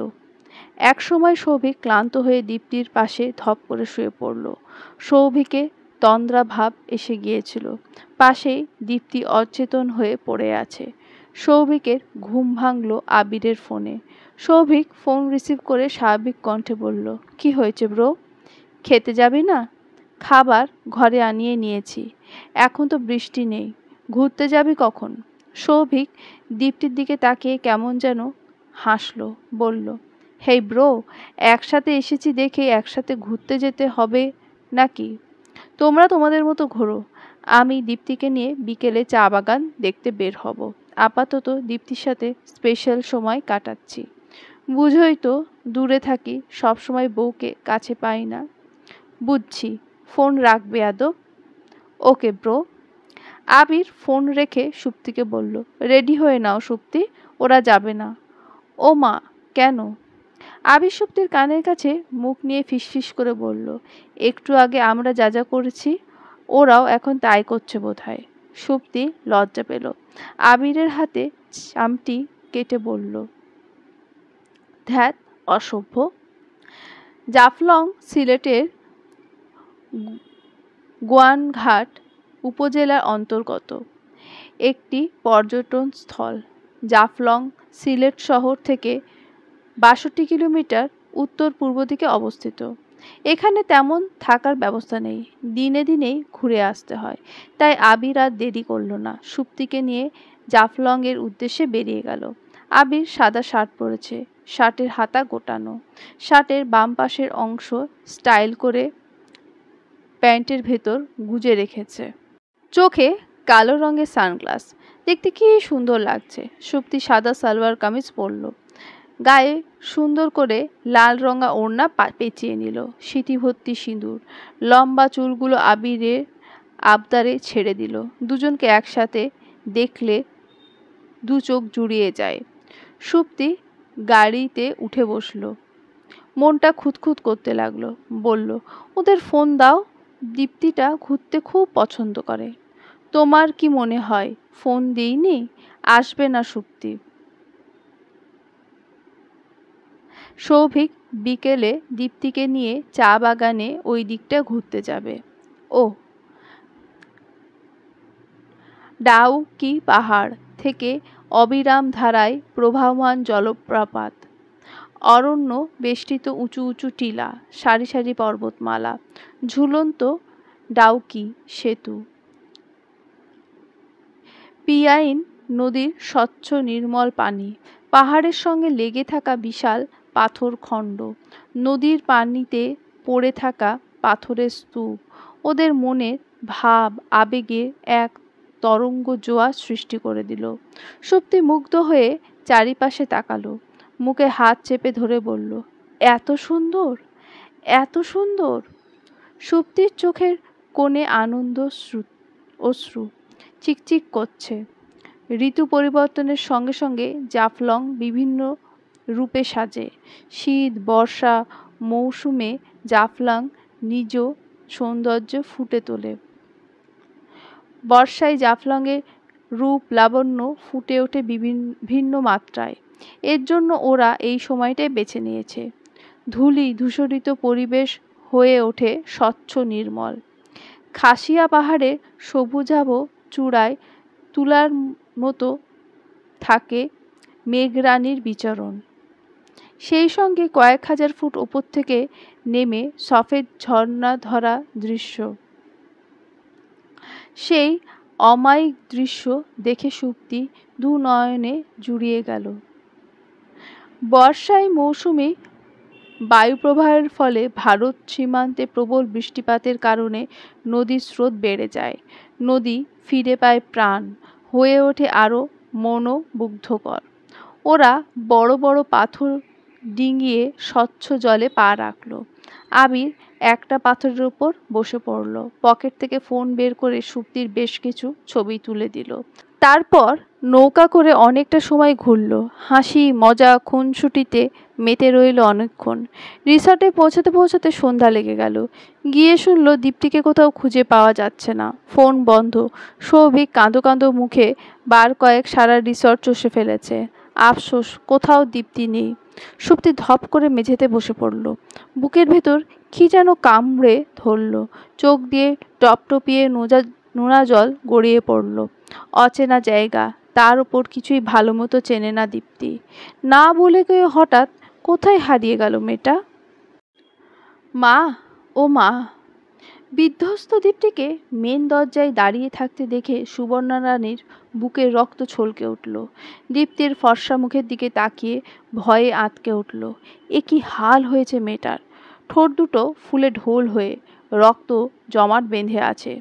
একসময় সৌভিক ক্লান্ত হয়ে দীপ্তির পাশে ধপ করে শুয়ে পড়ল। সৌভিকে তন্দ্রা ভাব এসে গিয়েছিল। পাশেই দীপ্তি অচেতন হয়ে পড়ে আছে। সৌভিকের ঘুম ভাঙল আবিরের ফোনে। সৌভিক ফোন রিসিভ করে স্বাভাবিক কণ্ঠে বলল, কি হয়েছে ব্রো? খেতে যাবি না? খাবার ঘরে আনিয়ে নিয়েছি, এখন তো বৃষ্টি নেই। ঘুরতে যাবি কখন? সৌভিক দীপ্তির দিকে তাকিয়ে কেমন যেন হাসল, বলল, হেই ব্রো, একসাথে এসেছি দেখে একসাথে ঘুরতে যেতে হবে নাকি? তোমরা তোমাদের মতো ঘোরো, আমি দীপ্তিকে নিয়ে বিকেলে চা বাগান দেখতে বের হব। আপাতত দীপ্তির সাথে স্পেশাল সময় কাটাচ্ছি। বুঝোই তো, দূরে থাকি, সব সময় বউকে কাছে পাই না। বুঝছি, ফোন রাখবে আদব। Okay bro. আবির ফোন রেখে সুপ্তিকে বলল, রেডি হয়ে নাও সুপ্তি, ওরা যাবে না। ও মা, কেন? আবির সুপ্তির কানের কাছে মুখ নিয়ে ফিসফিস করে বলল, একটু আগে আমরা যা যা করেছি ওরাও এখন তাই করছে বোধহয়। সুপ্তি লজ্জা পেল। আবিরের হাতে চামটি কেটে বলল, ধ্যাত অসভ্য। জাফলং সিলেটের গোয়াইনঘাট উপজেলার অন্তর্গত একটি পর্যটন স্থল। জাফলং সিলেট শহর থেকে ৬২ কিলোমিটার উত্তর পূর্ব দিকে অবস্থিত। এখানে তেমন থাকার ব্যবস্থা নেই, দিনে দিনেই ঘুরে আসতে হয়। তাই আবির আর দেরি করল না, সুপ্তিকে নিয়ে জাফলং এর উদ্দেশ্যে বেরিয়ে গেল। আবির সাদা শার্ট পরেছে, শার্টের হাতা গোটানো, শার্টের বাম পাশের অংশ স্টাইল করে প্যান্টের ভেতর গুজে রেখেছে। চোখে কালো রঙের সানগ্লাস, দেখতে কি সুন্দর লাগছে। সুপ্তি সাদা সালোয়ার কামিজ পরল, গায়ে সুন্দর করে লাল রঙা ওড়না পেঁচিয়ে নিল, স্মৃতিভর্তি সিঁদুর, লম্বা চুলগুলো আবিরের আবদারে ছেড়ে দিল। দুজনকে একসাথে দেখলে দু চোখ জুড়িয়ে যায়। সুপ্তি গাড়িতে উঠে বসলো, মনটা খুঁতখুত করতে লাগলো। বলল, ওদের ফোন দাও, দীপ্তিটা ঘুরতে খুব পছন্দ করে। তোমার কি মনে হয় ফোন দিইনি? আসবে না সুপ্তি? সৌভিক বিকেলে দীপ্তিকে নিয়ে চা বাগানে ওই দিকটা ঘুরতে যাবে। ও ডাউকি পাহাড় থেকে অবিরাম ধারায় প্রবাহমান জলপ্রপাত, অরণ্য বেষ্টিত উঁচু উঁচু টিলা, সারি সারি পর্বতমালা, ঝুলন্ত ডাউকি সেতু, পিয়াইন নদীর স্বচ্ছ নির্মল পানি, পাহাড়ের সঙ্গে লেগে থাকা বিশাল পাথর খণ্ড, নদীর পানিতে পড়ে থাকা পাথরের স্তূপ ওদের মনের ভাব আবেগে এক তরঙ্গ জোয়ার সৃষ্টি করে দিল। সুপ্তি মুগ্ধ হয়ে চারিপাশে তাকালো, মুখে হাত চেপে ধরে বলল, এত সুন্দর, এত সুন্দর। সুপ্তির চোখের কোণে আনন্দ অশ্রু চিকচিক করছে। ঋতু পরিবর্তনের সঙ্গে সঙ্গে জাফলং বিভিন্ন রূপে সাজে। শীত, বর্ষা মৌসুমে জাফলং নিজ সৌন্দর্য ফুটে তোলে। বর্ষায় জাফলংয়ের রূপ লাবণ্য ফুটে ওঠে ভিন্ন মাত্রায়। এর জন্য ওরা এই সময়টাই বেছে নিয়েছে। ধূলি ধূসরিত পরিবেশ হয়ে ওঠে স্বচ্ছ নির্মল। খাসিয়া পাহাড়ের সবুজাভ চূড়ায় তুলার মতো থাকে মেঘরানির বিচরণ। সেই সঙ্গে কয়েক হাজার ফুট ওপর থেকে নেমে সফেদ ঝর্ণা ধরা দৃশ্য। সেই অমায়িক দৃশ্য দেখে সুপ্তি দু নয়নে জুড়িয়ে গেল। বর্ষায় মৌসুমী বায়ুপ্রবাহের ফলে ভারত সীমান্তে প্রবল বৃষ্টিপাতের কারণে নদীর স্রোত বেড়ে যায়। নদী ফিরে পায় প্রাণ, হয়ে ওঠে আরও মনোমুগ্ধকর। ওরা বড় বড় পাথর ডিঙিয়ে স্বচ্ছ জলে পা রাখল। আবির একটা পাথরের উপর বসে পড়ল, পকেট থেকে ফোন বের করে সুপ্তির বেশ কিছু ছবি তুলে দিল। তারপর নৌকা করে অনেকটা সময় ঘুরল, হাসি মজা খুনসুটিতে মেতে রইল অনেকক্ষণ। রিসর্টে পৌঁছাতে পৌঁছাতে সন্ধ্যা লেগে গেল। গিয়ে শুনল দীপ্তিকে কোথাও খুঁজে পাওয়া যাচ্ছে না, ফোন বন্ধ। সৌভিক কাঁদো কাঁদো মুখে বার কয়েক সারা রিসর্ট চষে ফেলেছে। আফসোস, কোথাও দীপ্তি নেই। সুপ্তি ধপ করে মেঝেতে বসে পড়ল। বুকের ভেতর কি যেন কামড়ে ধরল, চোখ দিয়ে টপটপিয়ে নোনা জল গড়িয়ে পড়ল। অচেনা জায়গা, তার উপর কিছুই ভালো মতো চেনে না দীপ্তি। না বলে গিয়ে হঠাৎ কোথায় হারিয়ে গেল মেয়েটা? মা, ও মা! বিধ্বস্ত দীপ্তিকে মেন দরজায় দাঁড়িয়ে থাকতে দেখে সুবর্ণা রানীর বুকের রক্ত ছলকে উঠল। দীপ্তির ফর্সা মুখের দিকে তাকিয়ে ভয়ে আঁতকে উঠল। এ কি হাল হয়েছে মেয়েটার! ঠোঁট দুটো ফুলে ঢোল হয়ে রক্ত জমাট বেঁধে আছে।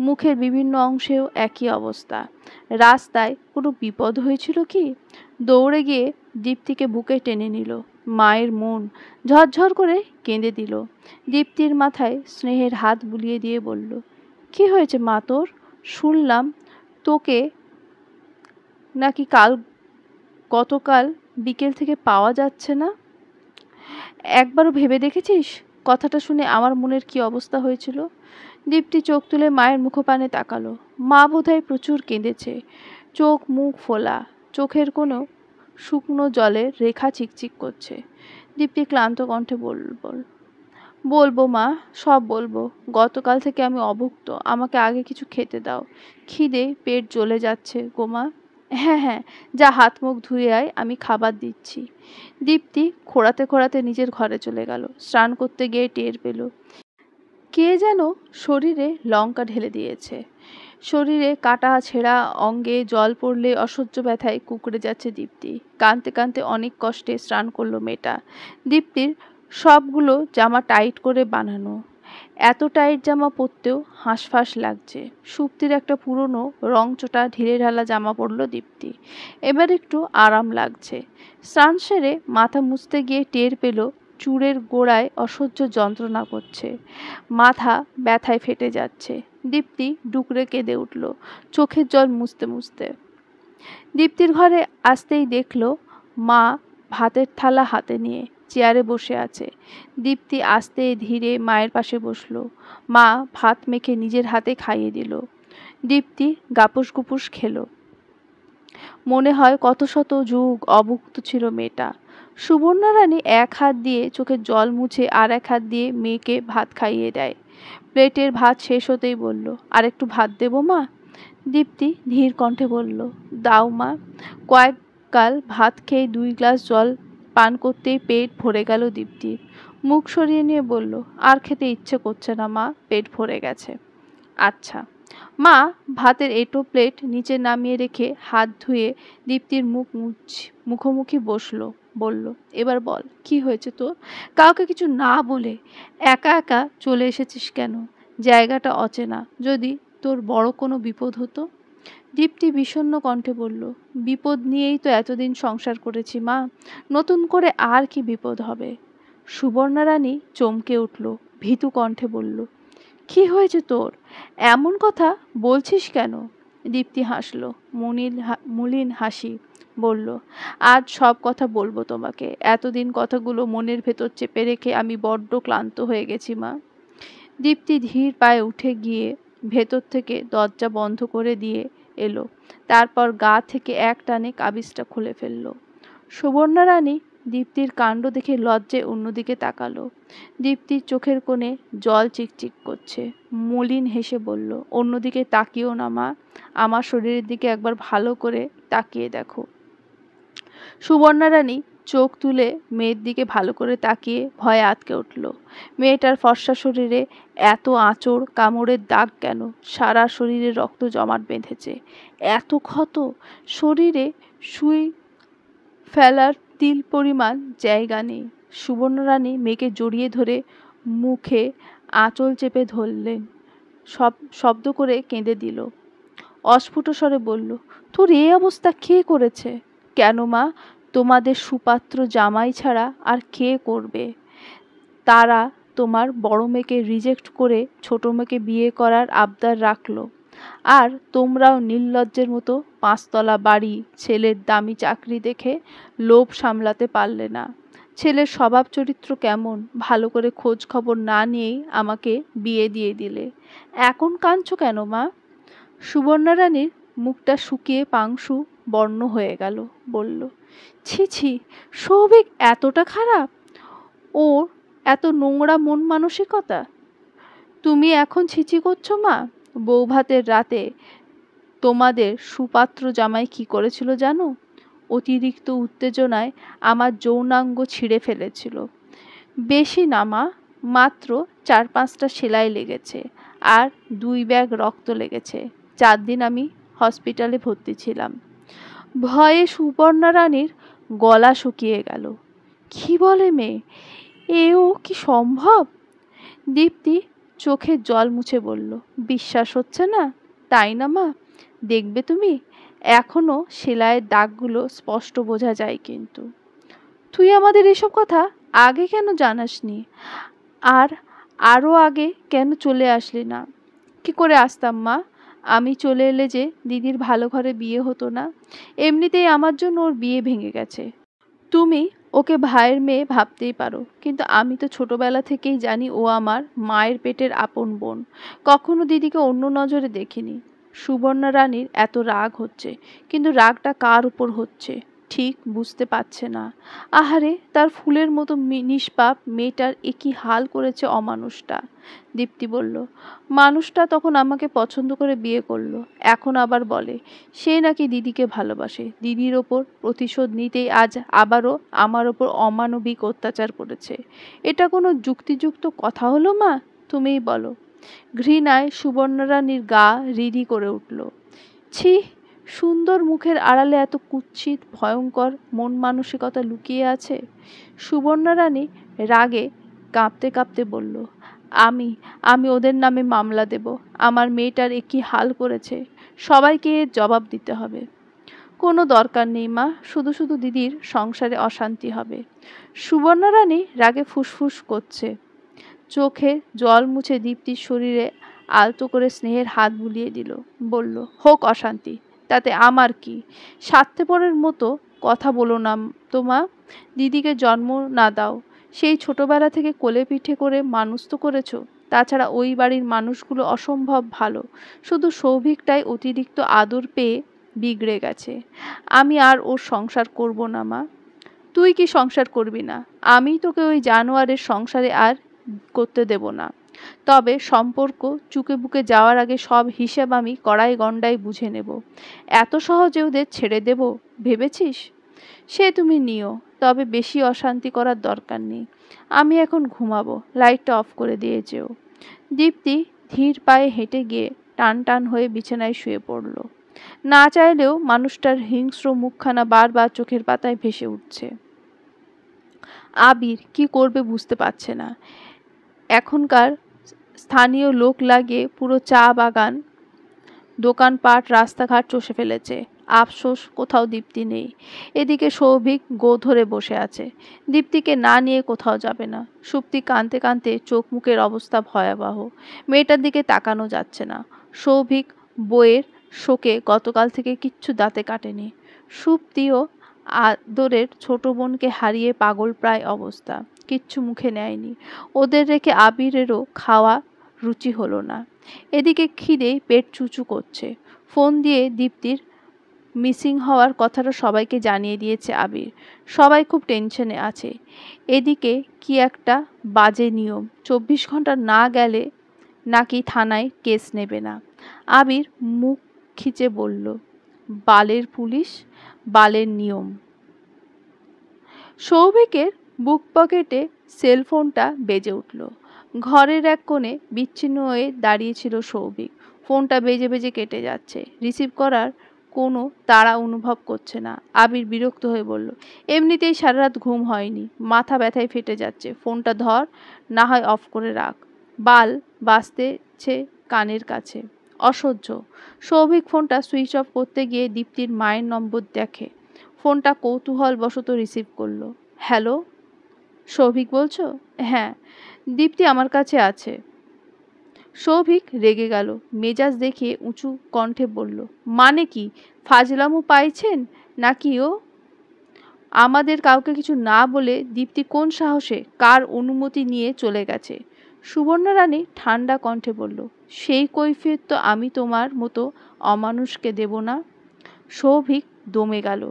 মুখের বিভিন্ন অংশেও একই অবস্থা। রাস্তায় কোনো বিপদ হয়েছিল কি? দৌড়ে গিয়ে দীপ্তিকে বুকে টেনে নিল। মায়ের মন ঝরঝর করে কেঁদে দিল। দীপ্তির মাথায় স্নেহের হাত বুলিয়ে দিয়ে বলল, কি হয়েছে মা তোর? শুনলাম তোকে নাকি গতকাল বিকেল থেকে পাওয়া যাচ্ছে না। একবারও ভেবে দেখেছিস কথাটা শুনে আমার মনের কি অবস্থা হয়েছিল? দীপ্তি চোখ তুলে মায়ের মুখপানে তাকালো। মা বোধহয় প্রচুর কেঁদেছে, চোখ মুখ ফোলা, চোখের কোনো শুকনো জলের রেখা চিকচিক করছে। দীপ্তি ক্লান্ত কণ্ঠে বলবো মা, সব বলবো। গতকাল থেকে আমি অভুক্ত, আমাকে আগে কিছু খেতে দাও, খিদে পেট জ্বলে যাচ্ছে গো মা। হ্যাঁ হ্যাঁ, যা হাত মুখ ধুয়ে আয়, আমি খাবার দিচ্ছি। দীপ্তি খোঁড়াতে খোঁড়াতে নিজের ঘরে চলে গেল। স্নান করতে গিয়ে টের পেল কে যেন শরীরে লঙ্কা ঢেলে দিয়েছে। শরীরে কাটা ছেঁড়া অঙ্গে জল পড়লে অসহ্য ব্যথায় কুঁকড়ে যাচ্ছে দীপ্তি। কাঁদতে কাঁদতে অনেক কষ্টে স্নান করলো মেয়েটা। দীপ্তির সবগুলো জামা টাইট করে বানানো, এত টাইট জামা পরতেও হাঁসফাঁস লাগছে। সুপ্তির একটা পুরনো রংচটা ঢিলেঢালা জামা পরল দীপ্তি। এবার একটু আরাম লাগছে। স্নান সেরে মাথা মুছতে গিয়ে টের পেল চুলের গোড়ায় অসহ্য যন্ত্রণা করছে। মাথা ব্যথায় ফেটে যাচ্ছে। দীপ্তি ডুকরে কেঁদে উঠল চোখের জল মুছতে মুছতে। দীপ্তির ঘরে আসতেই দেখল মা ভাতের থালা হাতে নিয়ে চেয়ারে বসে আছে। দীপ্তি আস্তে ধীরে মায়ের পাশে বসলো। মা ভাত মেখে নিজের হাতে খাইয়ে দিল। দীপ্তি গাপুস গুপুস খেলো। মনে হয় কত শত যুগ অভুক্ত ছিল মেয়েটা। সুবর্ণা রানী এক হাত দিয়ে চোখের জল মুছে আর এক হাত দিয়ে মেয়েকে ভাত খাইয়ে দেয়। প্লেটের ভাত শেষ হতেই বলল, আর একটু ভাত দেবো মা? দীপ্তি ধীর কণ্ঠে বলল, দাও মা। কয়েক গাল ভাত খেয়ে 2 গ্লাস জল পান করতেই পেট ভরে গেল দীপ্তির। মুখ সরিয়ে নিয়ে বলল, আর খেতে ইচ্ছে করছে না মা, পেট ভরে গেছে। আচ্ছা। মা ভাতের এঁটো প্লেট নিচে নামিয়ে রেখে হাত ধুয়ে দীপ্তির মুখোমুখি বসলো। বলল, এবার বল কি হয়েছে তোর? কাউকে কিছু না বলে একা একা চলে এসেছিস কেন? জায়গাটা অচেনা, যদি তোর বড় কোনো বিপদ হতো? দীপ্তি বিষণ্ণ কণ্ঠে বলল, বিপদ নিয়েই তো এতদিন সংসার করেছি মা, নতুন করে আর কি বিপদ হবে? সুবর্ণা রানী চমকে উঠল, ভীতু কণ্ঠে বলল, কি হয়েছে তোর? এমন কথা বলছিস কেন? দীপ্তি হাসল, মলিন হাসি। বলল, আজ সব কথা বলবো তোমাকে। এতদিন কথাগুলো মনের ভেতর চেপে রেখে আমি বড্ড ক্লান্ত হয়ে গেছি মা। দীপ্তি ধীর পায়ে উঠে গিয়ে ভেতর থেকে দরজা বন্ধ করে দিয়ে এলো। তারপর গা থেকে এক টানে কাবিজটা খুলে ফেলল। সুবর্ণা রানী দীপ্তির কাণ্ড দেখে লজ্জায় অন্যদিকে তাকালো। দীপ্তির চোখের কোণে জল চিকচিক করছে। মলিন হেসে বলল, অন্যদিকে তাকিও না মা, আমার শরীরের দিকে একবার ভালো করে তাকিয়ে দেখো। সুবর্ণা রানী চোখ তুলে মেয়ের দিকে ভালো করে তাকিয়ে ভয়ে আঁতকে উঠল। মেয়েটার ফর্সা শরীরে এত আঁচড় কামড়ের দাগ কেন? সারা শরীরে রক্ত জমাট বেঁধেছে। এত ক্ষত, শরীরে সুই ফেলার তিল পরিমাণ জায়গা নেই। সুবর্ণা রানী মেয়েকে জড়িয়ে ধরে মুখে আঁচল চেপে ধরলেন। শব্দ করে কেঁদে দিল। অস্ফুট স্বরে বলল, তোর এই অবস্থা কে করেছে? কেন মা, তোমাদের সুপাত্র জামাই ছাড়া আর কে করবে? তারা তোমার বড় মেয়েকে রিজেক্ট করে ছোট মেয়েকে বিয়ে করার আবদার রাখলো। আর তোমরাও নির্লজ্জের মতো 5 তলা বাড়ি, ছেলের দামি চাকরি দেখে লোভ সামলাতে পারলে না। ছেলের স্বভাব চরিত্র কেমন ভালো করে খোঁজ খবর না নিয়েই আমাকে বিয়ে দিয়ে দিলে। এখন কাঁদছো কেন মা? সুবর্ণা রানীর মুখটা শুকিয়ে পাংশু বর্ণ হয়ে গেল। বলল, ছি ছি, সৌভিক এতটা খারাপ? ওর এত নোংরা মন মানসিকতা? তুমি এখন ছিছি করছো মা? বৌভাতের রাতে তোমাদের সুপাত্র জামাই কি করেছিল জানো? অতিরিক্ত উত্তেজনায় আমার যৌনাঙ্গ ছিঁড়ে ফেলেছিল। বেশি না মা, মাত্র 4-5টা সেলাই লেগেছে আর 2 ব্যাগ রক্ত লেগেছে। 4 দিন আমি হসপিটালে ভর্তি ছিলাম। ভয়ে সুবর্ণা রানীর গলা শুকিয়ে গেল। কি বলে মেয়ে? এও কি সম্ভব? দীপ্তি চোখের জল মুছে বলল, বিশ্বাস হচ্ছে না তাই না মা? দেখবে তুমি, এখনো সেলাইয়ের দাগগুলো স্পষ্ট বোঝা যায়। কিন্তু তুই আমাদের এসব কথা আগে কেন জানাসনি? আর আরও আগে কেন চলে আসলি না? কি করে আসতাম মা? আমি চলে এলে যে দিদির ভালো ঘরে বিয়ে হতো না। এমনিতেই আমার জন্য ওর বিয়ে ভেঙে গেছে। তুমি ওকে ভাইয়ের মেয়ে ভাবতেই পারো, কিন্তু আমি তো ছোটবেলা থেকেই জানি ও আমার মায়ের পেটের আপন বোন। কখনো দিদিকে অন্য নজরে দেখিনি। সুবর্ণা রানীর এত রাগ হচ্ছে, কিন্তু রাগটা কার উপর হচ্ছে ঠিক বুঝতে পারছে না। আহারে, তার ফুলের মতো নিষ্পাপ মেয়েটার একই হাল করেছে অমানুষটা। দীপ্তি বলল, মানুষটা তখন আমাকে পছন্দ করে বিয়ে করলো, এখন আবার বলে সে নাকি দিদিকে ভালোবাসে। দিদির ওপর প্রতিশোধ নিতেই আজ আবারও আমার ওপর অমানবিক অত্যাচার করেছে। এটা কোনো যুক্তিযুক্ত কথা হলো মা? তুমিই বলো। ঘৃণায় সুবর্ণা রানীর গা রিরি করে উঠল। ছি, সুন্দর মুখের আড়ালে এত কুৎসিত ভয়ঙ্কর মন মানসিকতা লুকিয়ে আছে। সুবর্ণা রানী রাগে কাঁপতে কাঁপতে বলল, আমি আমি ওদের নামে মামলা দেব। আমার মেয়েটার একই হাল করেছে, সবাইকে এর জবাব দিতে হবে। কোনো দরকার নেই মা, শুধু শুধু দিদির সংসারে অশান্তি হবে। সুবর্ণা রানী রাগে ফুসফুস করছে, চোখে জল মুছে দীপ্তির শরীরে আলতো করে স্নেহের হাত বুলিয়ে দিল। বলল, হোক অশান্তি, তাতে আমার কি? স্বার্থপরের মতো কথা বলো না তো মা। দিদিকে জন্ম না দাও, সেই ছোটবেলা থেকে কোলে পিঠে করে মানুষ তো করেছো। তাছাড়া ওই বাড়ির মানুষগুলো অসম্ভব ভালো, শুধু সৌভিকটাই অতিরিক্ত আদর পেয়ে বিগড়ে গেছে। আমি আর ওর সংসার করব না মা। তুই কি সংসার করবি না? আমি তোকে ওই জানোয়ারের সংসারে আর করতে দেব না। তবে সম্পর্ক চুকে বুকে যাওয়ার আগে সব হিসেব আমি কড়াই গন্ডায় বুঝে নেব। এত সহজে ওদের ছেড়ে দেব ভেবেছিস? সে তুমি নিও, তবে বেশি অশান্তি করার দরকার নেই। আমি এখন ঘুমাবো, লাইটটা অফ করে দিয়ে যেও। দীপ্তি ধীর পায়ে হেঁটে গিয়ে টান টান হয়ে বিছানায় শুয়ে পড়ল। না চাইলেও মানুষটার হিংস্র মুখখানা বারবার চোখের পাতায় ভেসে উঠছে। আবির কি করবে বুঝতে পারছে না। এখনকার স্থানীয় লোক লাগিয়ে পুরো চা বাগান, দোকানপাট, রাস্তাঘাট চষে ফেলেছে। আফসোস কোথাও দীপ্তি নেই। এদিকে সৌভিক গো ধরে বসে আছে, দীপ্তিকে না নিয়ে কোথাও যাবে না। সুপ্তি কাঁদতে কাঁদতে চোখ মুখের অবস্থা ভয়াবহ, মেয়েটার দিকে তাকানো যাচ্ছে না। সৌভিক বইয়ের শোকে গতকাল থেকে কিচ্ছু দাঁতে কাটেনি। সুপ্তিও আদরের ছোট বোনকে হারিয়ে পাগল প্রায় অবস্থা, কিচ্ছু মুখে নেয়নি। ওদের রেখে আবিরেরও খাওয়া রুচি হলো না। এদিকে খিদেই পেট চুচু করছে। ফোন দিয়ে দীপ্তির মিসিং হওয়ার কথাটা সবাইকে জানিয়ে দিয়েছে আবির। সবাই খুব টেনশনে আছে। এদিকে কি একটা বাজে নিয়ম, 24 ঘন্টা না গেলে নাকি থানায় কেস নেবে না। আবির মুখ খিচে বলল, বালের পুলিশ, বালের নিয়ম। সৌভিকের বুক পকেটে সেলফোনটা বেজে উঠল। ঘরের এক কোণে বিচ্ছিন্ন হয়ে দাঁড়িয়েছিল সৌভিক। ফোনটা বেজে বেজে কেটে যাচ্ছে, রিসিভ করার কোনো তাড়া অনুভব করছে না। আবির বিরক্ত হয়ে বলল, এমনিতেই সারা রাত ঘুম হয়নি, মাথা ব্যথায় ফেটে যাচ্ছে, ফোনটা ধর, না হয় অফ করে রাখ। বাল বাজতেছে কানের কাছে, অসহ্য। সৌভিক ফোনটা সুইচ অফ করতে গিয়ে দীপ্তির মায়ের নম্বর দেখে। ফোনটা কৌতূহলবশত রিসিভ করলো। হ্যালো, সৌভিক বলছো? হ্যাঁ, দীপ্তি আমার কাছে আছে। সৌভিক রেগে গেল, মেজাজ দেখিয়ে উঁচু কণ্ঠে বলল, মানে কি? ফাজলামো পাইছেন নাকি? ও আমাদের কাউকে কিছু না বলে দীপ্তি কোন সাহসে কার অনুমতি নিয়ে চলে গেছে? সুবর্ণা রানী ঠান্ডা কণ্ঠে বলল, সেই কৈফিয়ত তো আমি তোমার মতো অমানুষকে দেব না। সৌভিক দমে গেল।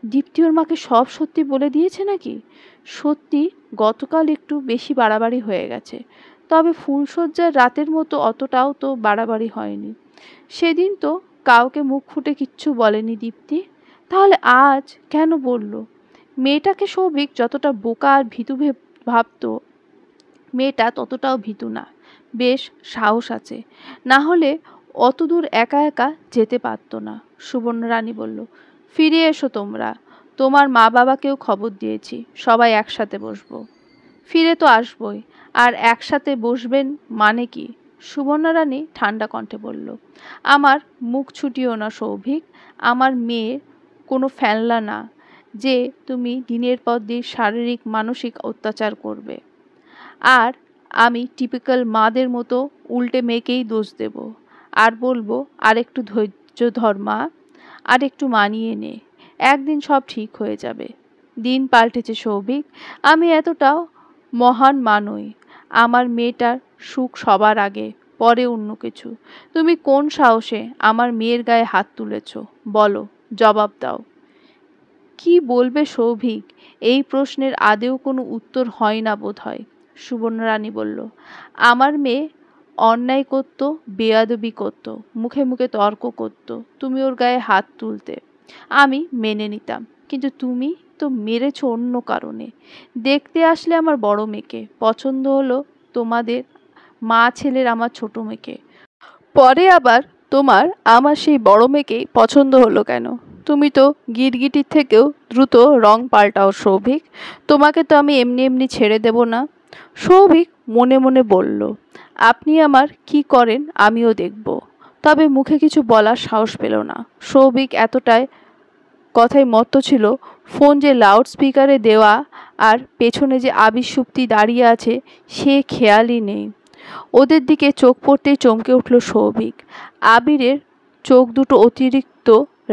দীপ্তি ওর মাকে সব সত্যি বলে দিয়েছে নাকি? সত্যি গতকাল একটু বেশি বাড়াবাড়ি হয়ে গেছে, তবে ফুলশয্যার রাতের মতো অতটাও তো বাড়াবাড়ি হয়নি। সেদিন তো কাউকে মুখ ফুটে কিচ্ছু বলেনি দীপ্তি, তাহলে আজ কেন বলল? মেয়েটাকে সৌভিক যতটা বোকা আর ভীতু ভাবত, মেয়েটা ততটাও ভীতু না, বেশ সাহস আছে, না হলে অত দূর একা একা যেতে পারতো না। সুবর্ণা রানী বলল, ফিরে এসো তোমরা, তোমার মা বাবাকেও খবর দিয়েছি, সবাই একসাথে বসবো। ফিরে তো আসবই, আর একসাথে বসবেন মানে কি? সুবর্ণা রানী ঠান্ডা কণ্ঠে বলল, আমার মুখ ছুটিও না সৌভিক, আমার মেয়ে কোনো ফেলনা না যে তুমি দিনের পর দিন শারীরিক মানসিক অত্যাচার করবে। আর আমি টিপিক্যাল মাদের মতো উল্টে মেয়েকেই দোষ দেব, আর বলবো আর একটু ধৈর্য ধর মা, আর একটু মানিয়ে নে, একদিন সব ঠিক হয়ে যাবে। দিন পাল্টেছে সৌভিক, আমি এতটাও মহান মানই। আমার মেয়েটার সুখ সবার আগে, পরে অন্য কিছু। তুমি কোন সাহসে আমার মেয়ের গায়ে হাত তুলেছ? বলো, জবাব দাও। কি বলবে সৌভিক? এই প্রশ্নের আদেও কোনো উত্তর হয় না বোধ হয়। সুবর্ণা রানী বলল, আমার মেয়ে অন্যায় করত, বেয়াদবি করত, মুখে মুখে তর্ক করত, তুমি ওর গায়ে হাত তুলতে, আমি মেনে নিতাম। কিন্তু তুমি তো মেরেছ অন্য কারণে। দেখতে আসলে আমার বড় মেয়েকে, পছন্দ হলো তোমাদের মা ছেলের আমার ছোট মেয়েকে, পরে আবার তোমার আমার সেই বড় মেয়েকেই পছন্দ হলো কেন? তুমি তো গিরগিটির থেকেও দ্রুত রং পাল্টাও সৌভিক, তোমাকে তো আমি এমনি এমনি ছেড়ে দেব না। সৌভিক মনে মনে বলল, আপনি আমার কি করেন আমিও দেখব। তবে মুখে কিছু বলার সাহস পেল না। সৌভিক এতটাই কথায় মত্ত ছিল, ফোন যে লাউড স্পিকারে দেওয়া আর পেছনে যে আবির সুপ্তি দাঁড়িয়ে আছে সে খেয়ালই নেই। ওদের দিকে চোখ পড়তেই চমকে উঠল সৌভিক। আবিরের চোখ দুটো অতিরিক্ত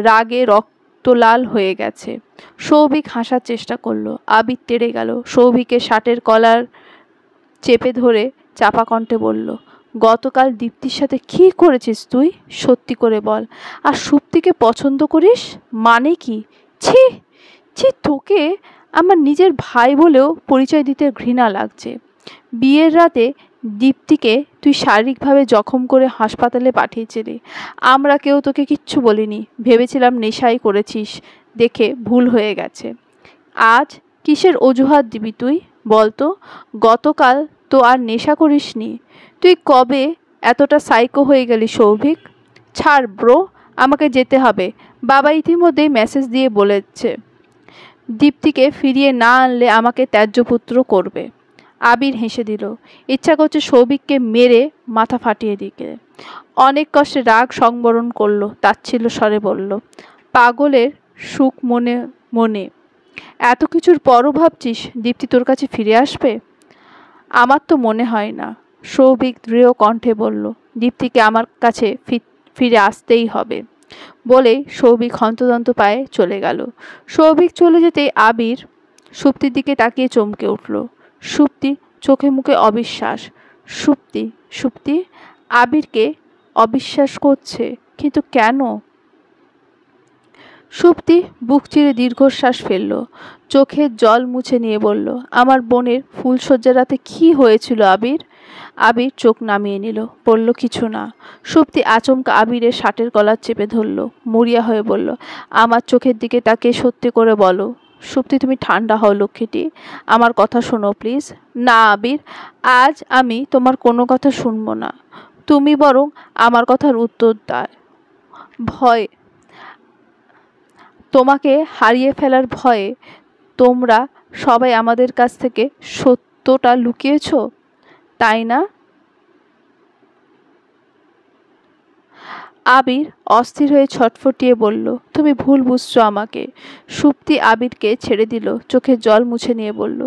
রাগে রক্তলাল হয়ে গেছে। সৌভিক হাসার চেষ্টা করলো। আবির তেড়ে গেল। সৌভিকের শার্টের কলার চেপে ধরে চাপা কণ্ঠে বলল, গতকাল দীপ্তির সাথে কি করেছিস তুই? সত্যি করে বল। আর সুপ্তিকে পছন্দ করিস মানে কি? ছি ছি, তোকে আমার নিজের ভাই বলেও পরিচয় দিতে ঘৃণা লাগছে। বিয়ের রাতে দীপ্তিকে তুই শারীরিকভাবে জখম করে হাসপাতালে পাঠিয়েছিলি। আমরা কেউ তোকে কিচ্ছু বলিনি, ভেবেছিলাম নেশাই করেছিস, দেখে ভুল হয়ে গেছে। আজ কিসের অজুহাত দিবি তুই বলতো? গতকাল তো আর নেশা করিসনি। তুই কবে এতটা সাইকো হয়ে গেলি সৌভিক? ছাড় ব্রো, আমাকে যেতে হবে। বাবা ইতিমধ্যেই মেসেজ দিয়ে বলেছে দীপ্তিকে ফিরিয়ে না আনলে আমাকে ত্যায্যপুত্র করবে। আবির হেসে দিল। ইচ্ছা করছে সৌভিককে মেরে মাথা ফাটিয়ে দিকে। অনেক কষ্টে রাগ সংবরণ করলো, তাচ্ছিল্য স্বরে বলল, পাগলের সুখ মনে মনে। এত কিছুর পরও ভাবছিস দীপ্তি তোর কাছে ফিরে আসবে? আমার তো মনে হয় না। সৌভিক দৃঢ় কণ্ঠে বলল, দীপ্তিকে আমার কাছে ফিরে আসতেই হবে। বলেই সৌভিক হন্তদন্ত পায়ে চলে গেল। সৌভিক চলে যেতেই আবির সুপ্তির দিকে তাকিয়ে চমকে উঠল। সুপ্তি চোখে মুখে অবিশ্বাস। সুপ্তি সুপ্তি আবিরকে অবিশ্বাস করছে, কিন্তু কেন? সুপ্তি বুক চিরে দীর্ঘশ্বাস ফেলল। চোখের জল মুছে নিয়ে বলল, আমার বোনের ফুলশয্যা রাতে কি হয়েছিল আবির? আবির চোখ নামিয়ে নিল, বলল, কিছু না। সুপ্তি আচমকা আবিরের শার্টের কলার চেপে ধরল, মরিয়া হয়ে বলল, আমার চোখের দিকে তাকিয়ে সত্যি করে বলো। সুপ্তি, তুমি ঠান্ডা হও লক্ষ্মীটি, আমার কথা শোনো প্লিজ। না আবির, আজ আমি তোমার কোনো কথা শুনবো না। তুমি বরং আমার কথার উত্তর দাও। ভয়, তোমাকে হারিয়ে ফেলার ভয়ে তোমরা সবাই আমাদের কাছ থেকে সত্যটা লুকিয়েছ, তাই না? আবির অস্থির হয়ে ছটফটিয়ে বলল, তুমি ভুল বুঝছো আমাকে। সুপ্তি আবিরকে ছেড়ে দিল, চোখে জল মুছে নিয়ে বলল,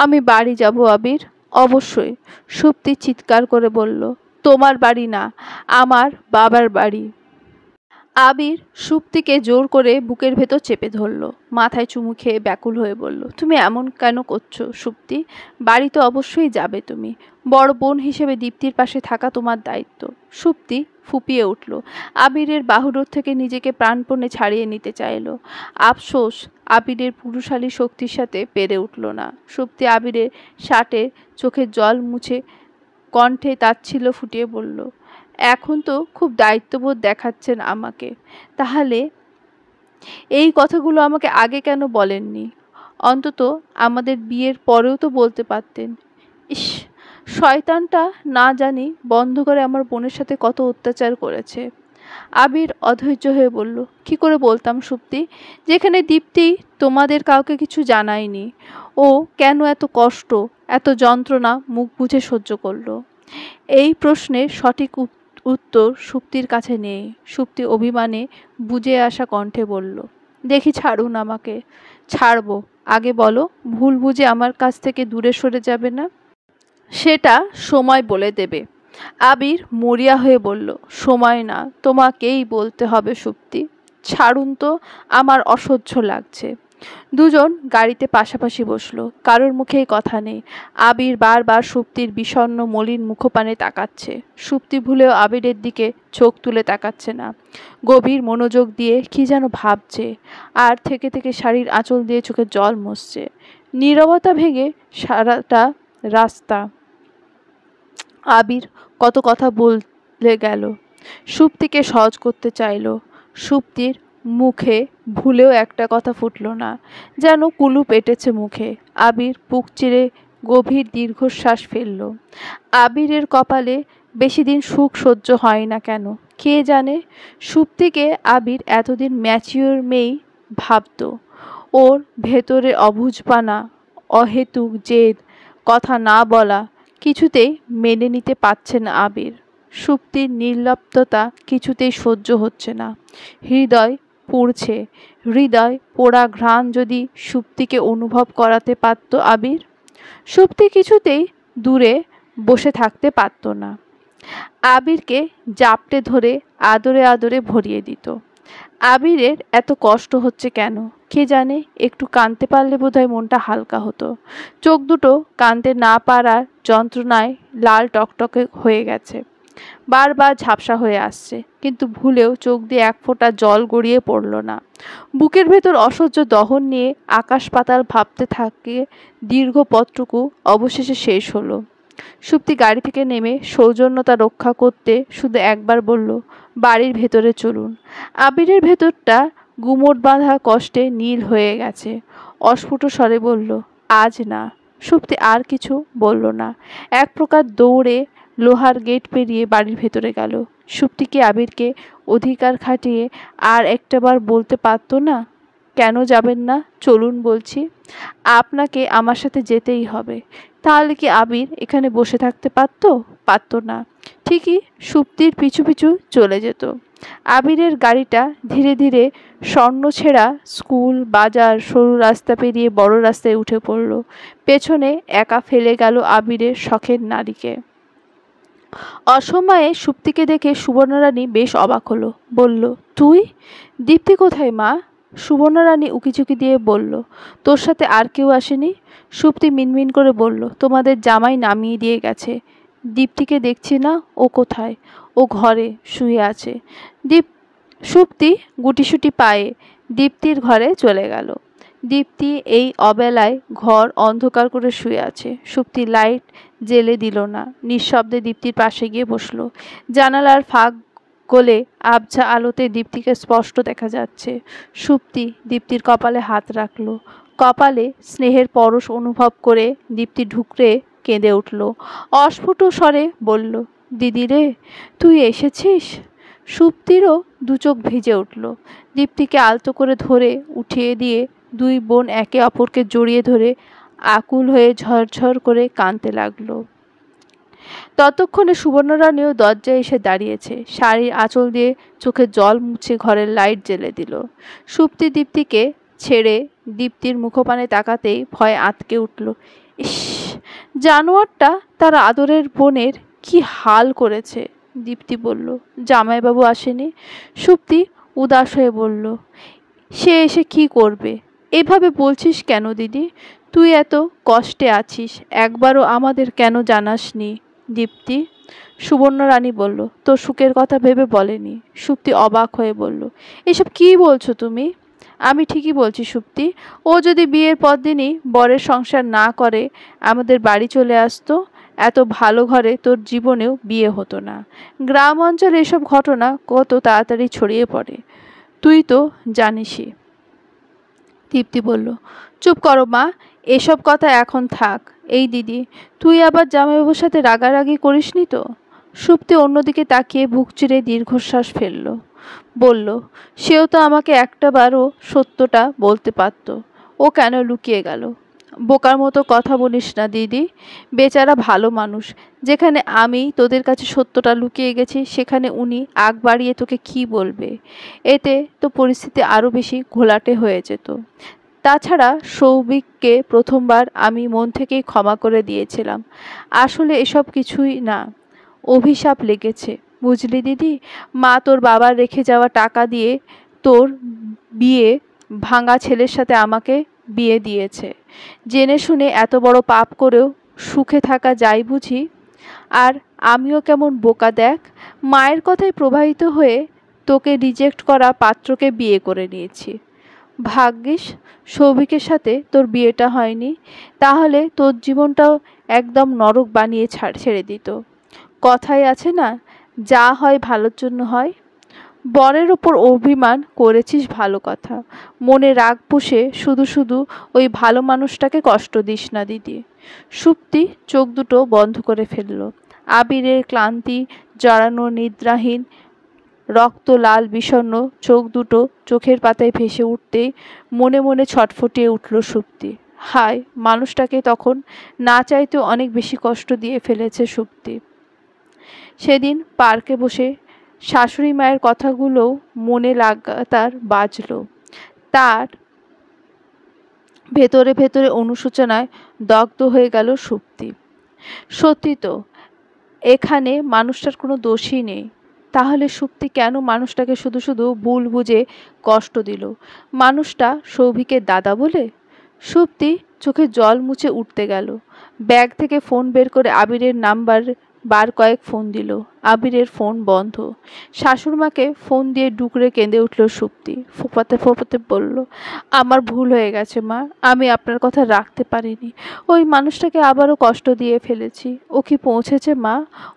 আমি বাড়ি যাব আবির। অবশ্যই। সুপ্তি চিৎকার করে বলল, তোমার বাড়ি না, আমার বাবার বাড়ি। আবির সুপ্তিকে জোর করে বুকের ভেতর চেপে ধরল, মাথায় চুমু খেয়ে ব্যাকুল হয়ে বলল, তুমি এমন কেন করছো সুপ্তি? বাড়িতে অবশ্যই যাবে তুমি। বড় বোন হিসেবে দীপ্তির পাশে থাকা তোমার দায়িত্ব। সুপ্তি ফুপিয়ে উঠল। আবিরের বাহুডোর থেকে নিজেকে প্রাণপণে ছাড়িয়ে নিতে চাইল। আফসোস আবিরের পুরুষালী শক্তির সাথে পেরে উঠল না। সুপ্তি আবিরের শার্টে চোখের জল মুছে কণ্ঠে তাচ্ছিল্য ফুটিয়ে বলল, এখন তো খুব দায়িত্ববোধ দেখাচ্ছেন আমাকে। তাহলে এই কথাগুলো আমাকে আগে কেন বলেননি? অন্তত আমাদের বিয়ের পরেও তো বলতে পারতেন। ইস, শয়তানটা না জানি বন্ধ করে আমার বোনের সাথে কত অত্যাচার করেছে। আবির অধৈর্য হয়ে বলল, কি করে বলতাম সুপ্তি, যেখানে দীপ্তি তোমাদের কাউকে কিছু জানায়নি? ও কেন এত কষ্ট, এত যন্ত্রণা মুখ বুজে সহ্য করলো? এই প্রশ্নের সঠিক উত্তর সুপ্তির কাছে নেই। সুপ্তি অভিমানে বুঝে আসা কণ্ঠে বলল, দেখি ছাড়ুন আমাকে। ছাড়বো, আগে বলো, ভুল বুঝে আমার কাছ থেকে দূরে সরে যাবে না? সেটা সময় বলে দেবে। আবির মরিয়া হয়ে বলল, সময় না, তোমাকেই বলতে হবে সুপ্তি। ছাড়ুন তো, আমার অসহ্য লাগছে। দুজন গাড়িতে পাশাপাশি বসলো, কারোর মুখেই কথা নেই। আবির বারবার সুপ্তির বিষণ্ণ মলিন মুখপানে তাকাচ্ছে। সুপ্তি ভুলেও আবিরের দিকে চোখ তুলে তাকাচ্ছে না, গভীর মনোযোগ দিয়ে কি যেন ভাবছে, আর থেকে থেকে শাড়ির আঁচল দিয়ে চোখে জল মুছছে। নীরবতা ভেঙে সারাটা রাস্তা আবির কত কথা বলে গেল, সুপ্তিকে সহজ করতে চাইল। সুপ্তির মুখে ভুলেও একটা কথা ফুটল না, যেন কুলুপ এঁটেছে মুখে। আবির বুক চিরে গভীর দীর্ঘশ্বাস ফেলল। আবিরের কপালে বেশি দিন সুখ সহ্য হয় না কেন কে জানে। সুপ্তিকে আবির এতদিন ম্যাচিওর মেয়েই ভাবত। ওর ভেতরে অবুঝপানা, অহেতুক জেদ, কথা না বলা কিছুতেই মেনে নিতে পারছে না আবির। সুপ্তির নির্লিপ্ততা কিছুতেই সহ্য হচ্ছে না। হৃদয় পুড়ছে। হৃদয় পোড়া ঘ্রাণ যদি সুপ্তিকে অনুভব করাতে পারত আবির। সুপ্তি কিছুতেই দূরে বসে থাকতে পারত না। আবিরকে জাপটে ধরে আদরে আদরে ভরিয়ে দিত। আবিরের এত কষ্ট হচ্ছে কেন কে জানে। একটু কাঁদতে পারলে বোধহয় মনটা হালকা হতো। চোখ দুটো কাঁদতে না পারার যন্ত্রণায় লাল টকটকে হয়ে গেছে। বারবার ঝাপসা হয়ে আসছে, কিন্তু ভুলেও চোখ দিয়ে এক ফোঁটা জল গড়িয়ে পড়ল না। বুকের ভেতর অসহ্য দহন নিয়ে আকাশ পাতাল ভাবতে থাকে। দীর্ঘ পথটুকু অবশেষে শেষ হলো। সুপ্তি গাড়ি থেকে নেমে সৌজন্যতা রক্ষা করতে শুধু একবার বলল, বাড়ির ভেতরে চলুন। আবিরের ভেতরটা গুমট বাঁধা কষ্টে নীল হয়ে গেছে। অস্ফুট স্বরে বলল, আজ না। সুপ্তি আর কিছু বলল না। এক প্রকার দৌড়ে লোহার গেট পেরিয়ে বাড়ির ভেতরে গেল। সুপ্তি কি আবিরকে অধিকার খাটিয়ে আর একটাবার বলতে পারত না, কেন যাবেন না, চলুন বলছি, আপনাকে আমার সাথে যেতেই হবে। তাহলে কি আবির এখানে বসে থাকতে পারত না। ঠিকই সুপ্তির পিছু পিছু চলে যেত। আবিরের গাড়িটা ধীরে ধীরে স্বর্ণছেঁড়া স্কুল, বাজার, সরু রাস্তা পেরিয়ে বড় রাস্তায় উঠে পড়ল। পেছনে একা ফেলে গেল আবিরের শখের নারীকে। অসময়ে সুপ্তিকে দেখে সুবর্ণরানী বেশ অবাক হলো। বলল, তুই? দীপ্তি কোথায় মা? সুবর্ণরানী উকিঝুঁকি দিয়ে বলল, তোর সাথে আর কেউ আসেনি? সুপ্তি মিনমিন করে বলল, তোমাদের জামাই নামিয়ে দিয়ে গেছে। দীপ্তিকে দেখছি না, ও কোথায়? ও ঘরে শুয়ে আছে। সুপ্তি গুটিসুটি পায়ে দীপ্তির ঘরে চলে গেল। দীপ্তি এই অবেলায় ঘর অন্ধকার করে শুয়ে আছে। সুপ্তি লাইট জেলে দিল না। নিঃশব্দে দীপ্তির পাশে গিয়ে বসল। জানালার ফাঁক গলে আবছা আলোতে দীপ্তিকে স্পষ্ট দেখা যাচ্ছে। সুপ্তি দীপ্তির কপালে হাত রাখল। কপালে স্নেহের পরশ অনুভব করে দীপ্তি ঢুকরে কেঁদে উঠল। অস্ফুট স্বরে বলল, দিদি রে, তুই এসেছিস? সুপ্তিরও দু চোখ ভিজে উঠল। দীপ্তিকে আলতো করে ধরে উঠিয়ে দিয়ে দুই বোন একে অপরকে জড়িয়ে ধরে আকুল হয়ে ঝরঝর করে কাঁদতে লাগলো। ততক্ষণে সুবর্ণরানীও দরজায় এসে দাঁড়িয়েছে। শাড়ির আঁচল দিয়ে চোখে জল মুছে ঘরের লাইট জ্বেলে দিল। সুপ্তি দীপ্তিকে ছেড়ে দীপ্তির মুখপানে তাকাতেই ভয়ে আঁতকে উঠল। ইস, জানোয়ারটা তার আদরের বোনের কি হাল করেছে। দীপ্তি বলল, জামাইবাবু আসেনি? সুপ্তি উদাস হয়ে বলল, সে এসে কি করবে? এভাবে বলছিস কেন দিদি? তুই এত কষ্টে আছিস, একবারও আমাদের কেন জানাসনি? দীপ্তি। সুবর্ণরানী বলল, তোর সুখের কথা ভেবে বলেনি। সুপ্তি অবাক হয়ে বলল, এসব কি বলছো তুমি? আমি ঠিকই বলছি সুপ্তি। ও যদি বিয়ের পর দিনই বরের সংসার না করে আমাদের বাড়ি চলে আসতো, এত ভালো ঘরে তোর জীবনেও বিয়ে হতো না। গ্রাম অঞ্চলে এসব ঘটনা কত তাড়াতাড়ি ছড়িয়ে পড়ে, তুই তো জানিসই। দীপ্তি বলল, চুপ করো মা, এসব কথা এখন থাক। এই দিদি, তুই আবার জামাইবাবুর সাথে রাগারাগি করিসনি তো? সুপ্তি অন্যদিকে তাকিয়ে বুক চিরে দীর্ঘশ্বাস ফেলল। বলল, সেও তো আমাকে একটাবারও সত্যটা বলতে পারত। ও কেন লুকিয়ে গেল? বোকার মতো কথা বলিস না দিদি, বেচারা ভালো মানুষ। যেখানে আমি তোদের কাছে সত্যটা লুকিয়ে গেছি, সেখানে উনি আগ বাড়িয়ে তোকে কি বলবে? এতে তো পরিস্থিতি আরও বেশি ঘোলাটে হয়ে যেত। তাছাড়া সৌভিককে প্রথমবার আমি মন থেকেই ক্ষমা করে দিয়েছিলাম। আসলে এসব কিছুই না, অভিশাপ লেগেছে, বুঝলি দিদি? মা তোর বাবার রেখে যাওয়া টাকা দিয়ে তোর বিয়ে ভাঙা ছেলের সাথে আমাকে বিয়ে দিয়েছে। জেনে শুনে এত বড় পাপ করেও সুখে থাকা যায় বুঝি? আর আমিও কেমন বোকা দেখ, মায়ের কথায় প্রভাবিত হয়ে তোকে রিজেক্ট করা পাত্রকে বিয়ে করে নিয়েছি। ভাগ্যিস সৌভিকের সাথে তোর বিয়েটা হয়নি, তাহলে তোর জীবনটাও একদম নরক বানিয়ে ছেড়ে দিত। কথাই আছে না, যা হয় ভালোর জন্য হয়। বরের ওপর অভিমান করেছিস ভালো কথা, মনে রাগ পুষে শুধু শুধু ওই ভালো মানুষটাকে কষ্ট দিস না দিদি। সুপ্তি চোখ দুটো বন্ধ করে ফেলল। আবিরের ক্লান্তি জড়ানো নিদ্রাহীন রক্ত লাল বিষণ্ণ চোখ দুটো চোখের পাতায় ভেসে উঠতেই মনে মনে ছটফটিয়ে উঠল সুপ্তি। হায়, মানুষটাকে তখন না চাইতেও অনেক বেশি কষ্ট দিয়ে ফেলেছে সুপ্তি। সেদিন পার্কে বসে শাশুড়ি মায়ের কথাগুলোও মনে লাগাতার বাজলো। তার ভেতরে ভেতরে অনুশোচনায় দগ্ধ হয়ে গেল সুপ্তি। সত্যি তো, এখানে মানুষটার কোনো দোষই নেই। তাহলে সুপ্তি কেন মানুষটাকে শুধু শুধু ভুল বুঝে কষ্ট দিল? মানুষটা সৌভিকের দাদা বলে? সুপ্তি চোখে জল মুছে উঠতে গেল। ব্যাগ থেকে ফোন বের করে আবিরের নাম্বার বার কয়েক ফোন দিল। আবিরের ফোন বন্ধ। শাশুড়মাকে ফোন দিয়ে ডুকরে কেঁদে উঠল সুপ্তি। ফোঁপাতে ফোঁপাতে বলল, আমার ভুল হয়ে গেছে মা, আমি আপনার কথা রাখতে পারিনি। ওই মানুষটাকে আবারও কষ্ট দিয়ে ফেলেছি। ও কি পৌঁছেছে মা?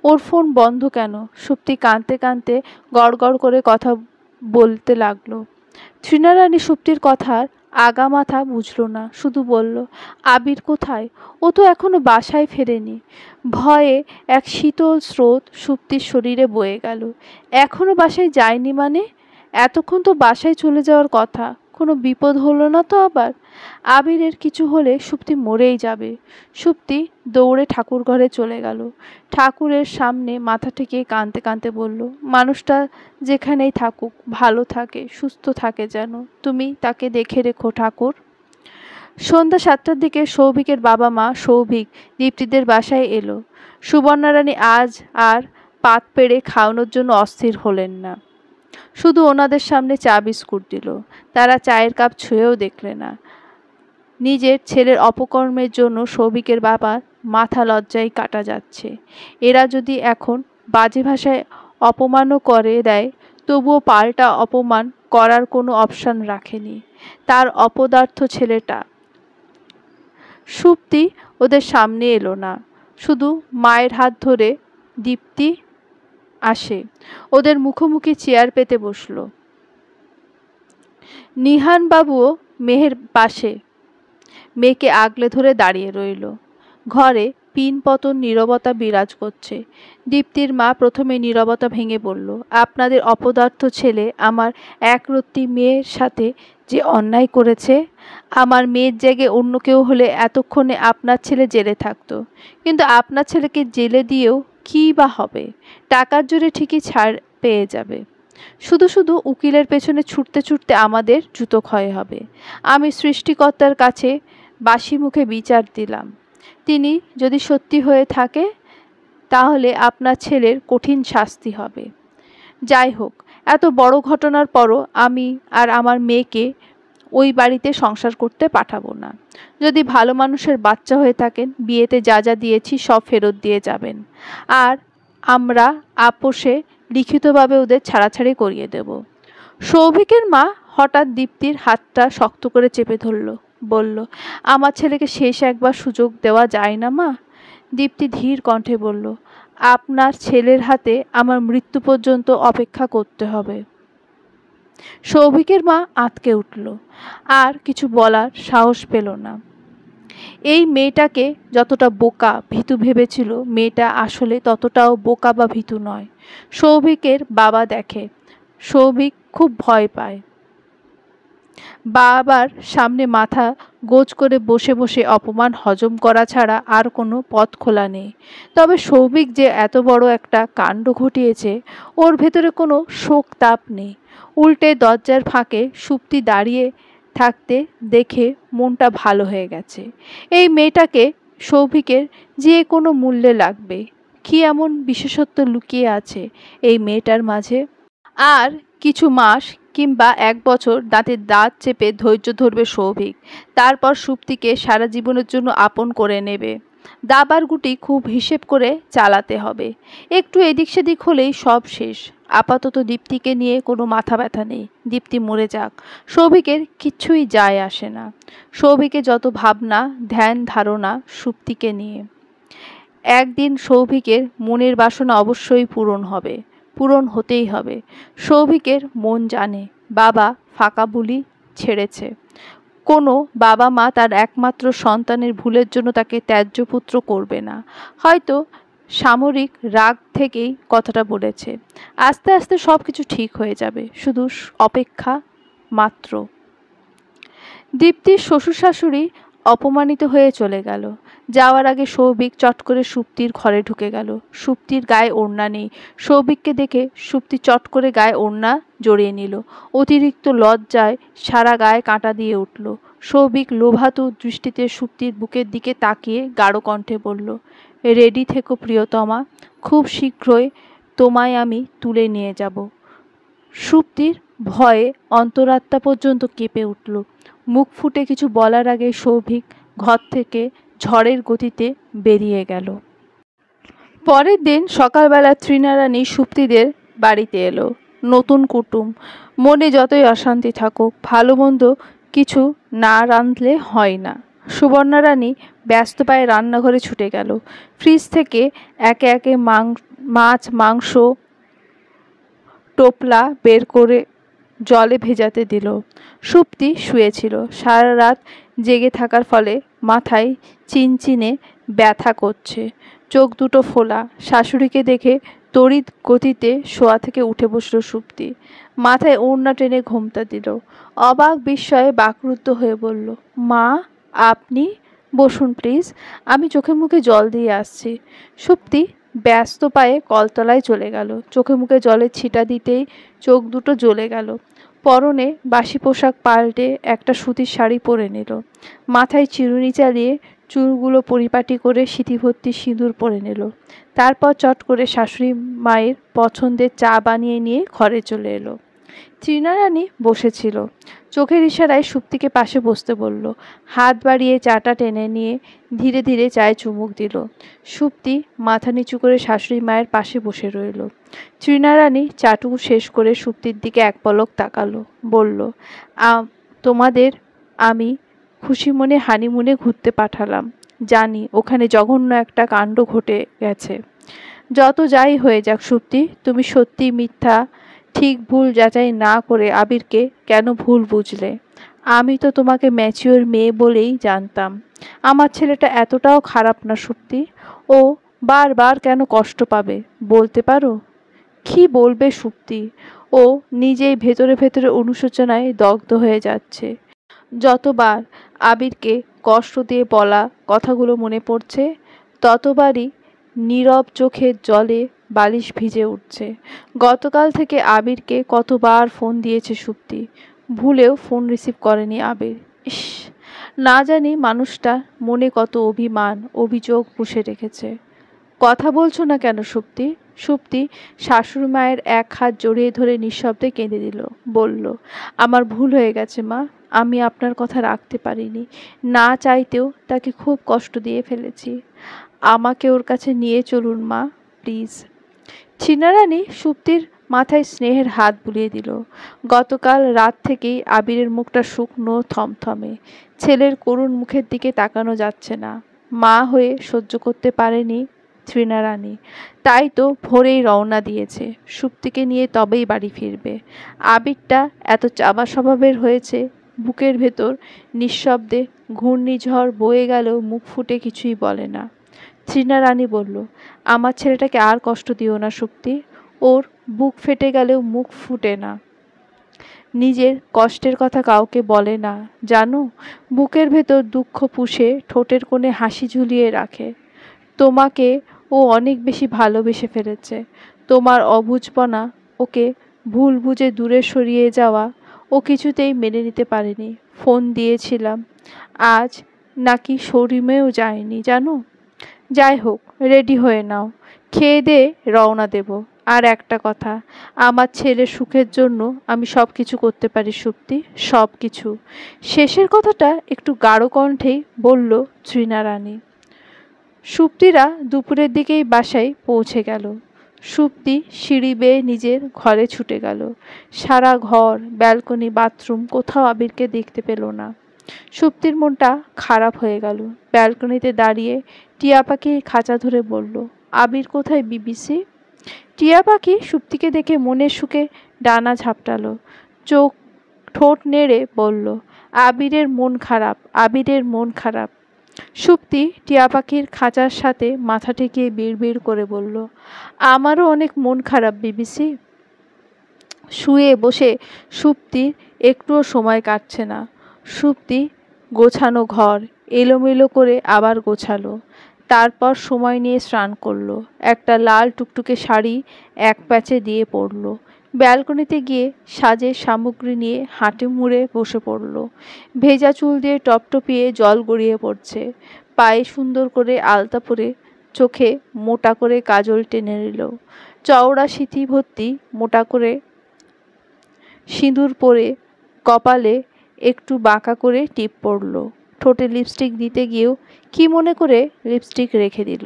ওর ফোন বন্ধ কেন? সুপ্তি কাঁদতে কাঁদতে গড় গড় করে কথা বলতে লাগলো। তৃণারানী সুপ্তির কথার আগা মাথা বুঝল না, শুধু বলল, আবির কোথায়? ও তো এখনো বাসায় ফেরেনি। ভয়ে এক শীতল স্রোত সুপ্তির শরীরে বয়ে গেল। এখনো বাসায় যায়নি মানে? এতক্ষণ তো বাসায় চলে যাওয়ার কথা। কোনো বিপদ হলো না তো আবার? আবিরের কিছু হলে সুপ্তি মরেই যাবে। সুপ্তি দৌড়ে ঠাকুর ঘরে চলে গেল। ঠাকুরের সামনে মাথা ঠেকিয়ে কাঁদতে কাঁদতে বলল, মানুষটা যেখানেই থাকুক ভালো থাকে, সুস্থ থাকে যেন। তুমি তাকে দেখে রেখো ঠাকুর। সন্ধ্যা 7টার দিকে সৌভিকের বাবা মা সৌভিক দীপ্তিদের বাসায় এলো। সুবর্ণা রানী আজ আর পাত পেড়ে খাওয়ানোর জন্য অস্থির হলেন না। শুধু ওনাদের সামনে চা বিস্কুট দিল। তারা চায়ের কাপ ছুঁয়েও দেখলে না। নিজের ছেলের অপকর্মের জন্য সৌভিকের বাবার মাথা লজ্জায় কাটা যাচ্ছে। এরা যদি এখন বাজে ভাষায় অপমানও করে দেয়, তবুও পাল্টা অপমান করার কোনো অপশন রাখেনি তার অপদার্থ ছেলেটা। সুপ্তি ওদের সামনে এলো না। শুধু মায়ের হাত ধরে দীপ্তি আসে। ওদের মুখোমুখি চেয়ার পেতে বসল। নিহান বাবুও মেয়ের পাশে মেয়েকে আগলে ধরে দাঁড়িয়ে রইল। ঘরে পিনপতন নীরবতা বিরাজ করছে। দীপ্তির মা প্রথমে নীরবতা ভেঙে বলল, আপনাদের অপদার্থ ছেলে আমার একরত্তি মেয়ের সাথে যে অন্যায় করেছে, আমার মেয়ের জায়গায় অন্য কেউ হলে এতক্ষণে আপনার ছেলে জেলে থাকতো। কিন্তু আপনার ছেলেকে জেলে দিয়েও কী বা হবে? টাকার জোরে ঠিকই ছাড় পেয়ে যাবে। শুধু শুধু উকিলের পেছনে ছুটতে ছুটতে আমাদের জুতো ক্ষয় হবে। আমি সৃষ্টিকর্তার কাছে বাসি মুখে বিচার দিলাম, তিনি যদি সত্যি হয়ে থাকে তাহলে আপনার ছেলের কঠিন শাস্তি হবে। যাই হোক, এত বড় ঘটনার পরও আমি আর আমার মেয়েকে ওই বাড়িতে সংসার করতে পাঠাবো না। যদি ভালো মানুষের বাচ্চা হয়ে থাকেন, বিয়েতে যা যা দিয়েছি সব ফেরত দিয়ে যাবেন, আর আমরা আপোষে লিখিতভাবে ওদের ছাড়াছাড়ি করিয়ে দেব। সৌভিকের মা হঠাৎ দীপ্তির হাতটা শক্ত করে চেপে ধরল, বলল, আমার ছেলেকে শেষ একবার সুযোগ দেওয়া যায় না মা? দীপ্তি ধীর কণ্ঠে বলল, আপনার ছেলের হাতে আমার মৃত্যু পর্যন্ত অপেক্ষা করতে হবে। সৌভিকের মা আঁতকে উঠল, আর কিছু বলার সাহস পেল না। এই মেয়েটাকে যতটা বোকা ভীতু ভেবেছিল, মেয়েটা আসলে ততটাও বোকা বা ভীতু নয়। সৌভিকের বাবা দেখে, সৌভিক খুব ভয় পায়। বাবার সামনে মাথা গোজ করে বসে বসে অপমান হজম করা ছাড়া আর কোনো পথ খোলা নেই। তবে সৌভিক যে এত বড় একটা কাণ্ড ঘটিয়েছে, ওর ভেতরে কোনো শোক তাপ নেই। উল্টে দরজার ফাঁকে সুপ্তি দাঁড়িয়ে থাকতে দেখে মনটা ভালো হয়ে গেছে। এই মেয়েটাকে সৌভিকের যে কোনো মূল্যে লাগবে। কি এমন বিশেষত্ব লুকিয়ে আছে এই মেয়েটার মাঝে? আর কিছু মাস কিংবা 1 বছর দাঁতে দাঁত চেপে ধৈর্য ধরবে সৌভিক। তারপর সুপ্তিকে সারা জীবনের জন্য আপন করে নেবে। দাবার গুটি খুব হিসেব করে চালাতে হবে। একটু এদিক সেদিক হলেই সব শেষ। আপাতত দীপ্তিকে নিয়ে কোনো মাথা ব্যথা নেই। দীপ্তি মরে যাক, সৌভিকের কিচ্ছুই যায় আসে না। সৌভিকের যত ভাবনা ধ্যান ধারণা সুপ্তিকে নিয়ে। একদিন সৌভিকের মনের বাসনা অবশ্যই পূরণ হবে, পূরণ হতেই হবে। সৌভিকের মন জানে বাবা ফাঁকা বুলি ছেড়েছে। কোনো বাবা মা তার একমাত্র সন্তানের ভুলের জন্য তাকে ত্যায্য পুত্র করবে না। হয়তো সামরিক রাগ থেকেই কথাটা বলেছে। আস্তে আস্তে সব কিছু ঠিক হয়ে যাবে, শুধু অপেক্ষা মাত্র। দীপ্তির শ্বশুর শাশুড়ি অপমানিত হয়ে চলে গেল। যাওয়ার আগে সৌভিক চট করে সুপ্তির ঘরে ঢুকে গেল। সুপ্তির গায়ে ওড়না নেই। সৌভিককে দেখে সুপ্তি চট করে গায়ে ওড়না জড়িয়ে নিল। অতিরিক্ত লজ্জায় সারা গায়ে কাঁটা দিয়ে উঠল। সৌভিক লোভাতুর দৃষ্টিতে সুপ্তির বুকের দিকে তাকিয়ে গাঢ় কণ্ঠে বলল, রেডি থেকো প্রিয়তমা, খুব শীঘ্রই তোমায় আমি তুলে নিয়ে যাব। সুপ্তির ভয়ে অন্তরাত্মা পর্যন্ত কেঁপে উঠল। মুখ ফুটে কিছু বলার আগে সৌভিক ঘর থেকে ঝড়ের গতিতে বেরিয়ে গেল। পরের দিন সকালবেলা তৃণারানী সুপ্তিদের বাড়িতে এলো। নতুন কুটুম, মনে যতই অশান্তি থাকুক ভালো মন্দ কিছু না রাঁধলে হয় না। সুবর্ণা রানী ব্যস্ত পায়ে রান্নাঘরে ছুটে গেল। ফ্রিজ থেকে একে একে মাছ মাংস টোপলা বের করে জলে ভেজাতে দিল। সুপ্তি শুয়েছিল। সারা রাত জেগে থাকার ফলে মাথায় চিনচিনে ব্যথা করছে, চোখ দুটো ফোলা। শাশুড়িকে দেখে তড়িৎ গতিতে শোয়া থেকে উঠে বসল সুপ্তি। মাথায় ওড়না টেনে ঘোমটা দিল। অবাক বিস্ময়ে বাকরুদ্ধ হয়ে বলল, মা আপনি? বসুন প্লিজ, আমি চোখে মুখে জল দিয়ে আসছি। সুপ্তি ব্যস্ত পায়ে কলতলায় চলে গেল। চোখে মুখে জলের ছিটা দিতেই চোখ দুটো জ্বলে গেল। পরনে বাসি পোশাক পাল্টে একটা সুতির শাড়ি পরে নিল। মাথায় চিরুনি চালিয়ে চুলগুলো পরিপাটি করে সিঁথিভর্তি সিঁদুর পরে নিল। তারপর চট করে শাশুড়ি মায়ের পছন্দের চা বানিয়ে নিয়ে ঘরে চলে এলো। তৃণারানী বসেছিল। চোখের ইশারায় সুপ্তিকে পাশে বসতে বলল। হাত বাড়িয়ে চাটা টেনে নিয়ে ধীরে ধীরে চায়ে চুমুক দিল। সুপ্তি মাথা নিচু করে শাশুড়ি মায়ের পাশে বসে রইল। তৃণারানী চাটুকু শেষ করে সুপ্তির দিকে এক পলক তাকালো, বলল, তোমাদের আমি খুশি মনে হানিমুনে ঘুরতে পাঠালাম। জানি ওখানে জঘন্য একটা কাণ্ড ঘটে গেছে। যত যাই হয়ে যাক সুপ্তি, তুমি সত্যি মিথ্যা ঠিক ভুল যাচাই না করে আবিরকে কেন ভুল বুঝলে? আমি তো তোমাকে ম্যাচিওর মেয়ে বলেই জানতাম। আমার ছেলেটা এতটাও খারাপ না সুপ্তি। ও বারবার কেন কষ্ট পাবে বলতে পারো? কি বলবে সুপ্তি? ও নিজেই ভেতরে ভেতরে অনুশোচনায় দগ্ধ হয়ে যাচ্ছে। যতবার আবিরকে কষ্ট দিয়ে বলা কথাগুলো মনে পড়ছে, ততবারই নীরব চোখের জলে বালিশ ভিজে উঠছে। গতকাল থেকে আবিরকে কতবার ফোন দিয়েছে সুপ্তি, ভুলেও ফোন রিসিভ করেনি আবির। ইস, না জানি মানুষটা মনে কত অভিমান অভিযোগ পুষে রেখেছে। কথা বলছো না কেন সুপ্তি? সুপ্তি শাশুড়ি মায়ের এক হাত জড়িয়ে ধরে নিঃশব্দে কেঁদে দিল। বলল, আমার ভুল হয়ে গেছে মা, আমি আপনার কথা রাখতে পারিনি। না চাইতেও তাকে খুব কষ্ট দিয়ে ফেলেছি। আমাকে ওর কাছে নিয়ে চলুন মা, প্লিজ। তৃণারানী সুপ্তির মাথায় স্নেহের হাত বুলিয়ে দিল। গতকাল রাত থেকেই আবিরের মুখটা শুকনো থমথমে। ছেলের করুণ মুখের দিকে তাকানো যাচ্ছে না। মা হয়ে সহ্য করতে পারেনি তৃণারানী, তাই তো ভোরেই রওনা দিয়েছে। সুপ্তিকে নিয়ে তবেই বাড়ি ফিরবে। আবিরটা এত চাবা স্বভাবের হয়েছে, বুকের ভেতর নিঃশব্দে ঘূর্ণিঝড় বয়ে গেলেও মুখ ফুটে কিছুই বলে না। তৃণারানী বলল, আমার ছেলেটাকে আর কষ্ট দিও না সুপ্তি। ওর বুক ফেটে গেলেও মুখ ফুটে না। নিজের কষ্টের কথা কাউকে বলে না জানো। বুকের ভেতর দুঃখ পুষে ঠোঁটের কোণে হাসি ঝুলিয়ে রাখে। তোমাকে ও অনেক বেশি ভালোবেসে ফেলেছে। তোমার অবুঝপনা, ওকে ভুল বুঝে দূরে সরিয়ে যাওয়া ও কিছুতেই মেনে নিতে পারেনি। ফোন দিয়েছিলাম, আজ নাকি শোরুমেও যায়নি জানো। যাই হোক, রেডি হয়ে নাও, খেয়ে দিয়ে রওনা দেব। আর একটা কথা, আমার ছেলের সুখের জন্য আমি সব কিছু করতে পারি সুপ্তি, সব কিছু। শেষের কথাটা একটু গাঢ় কণ্ঠেই বলল তৃণারানী। সুপ্তিরা দুপুরের দিকেই বাসায় পৌঁছে গেল। সুপ্তি সিঁড়ি বেয়ে নিজের ঘরে ছুটে গেল। সারা ঘর, ব্যালকনি, বাথরুম, কোথাও আবিরকে দেখতে পেল না। সুপ্তির মনটা খারাপ হয়ে গেল। ব্যালকনিতে দাঁড়িয়ে টিয়া পাখির খাঁচা ধরে বলল, আবির কোথায় বিবিসি? টিয়া পাখি সুপ্তিকে দেখে মনের সুখে ডানা ঝাপটালো। চোখ ঠোঁট নেড়ে বলল, আবিরের মন খারাপ, আবিরের মন খারাপ। সুপ্তি টিয়া পাখির খাঁচার সাথে মাথা ঠেকিয়ে বিড়বিড় করে বলল, আমারও অনেক মন খারাপ বিবিসি। শুয়ে বসে সুপ্তির একটুও সময় কাটছে না। সুপ্তি গোছানো ঘর এলোমেলো করে আবার গোছালো। তারপর সময় নিয়ে স্নান করলো। একটা লাল টুকটুকে শাড়ি এক প্যাচে দিয়ে পরলো। ব্যালকনিতে গিয়ে সাজের সামগ্রী নিয়ে হাঁটু মুড়ে বসে পড়ল। ভেজা চুল দিয়ে টপটপিয়ে জল গড়িয়ে পড়ছে। পায়ে সুন্দর করে আলতা পরে, চোখে মোটা করে কাজল টেনে নিল। চওড়া সিঁথি ভর্তি মোটা করে সিঁদুর পরে কপালে একটু বাঁকা করে টিপ পড়ল। ঠোঁটে লিপস্টিক দিতে গিয়েও কি মনে করে লিপস্টিক রেখে দিল।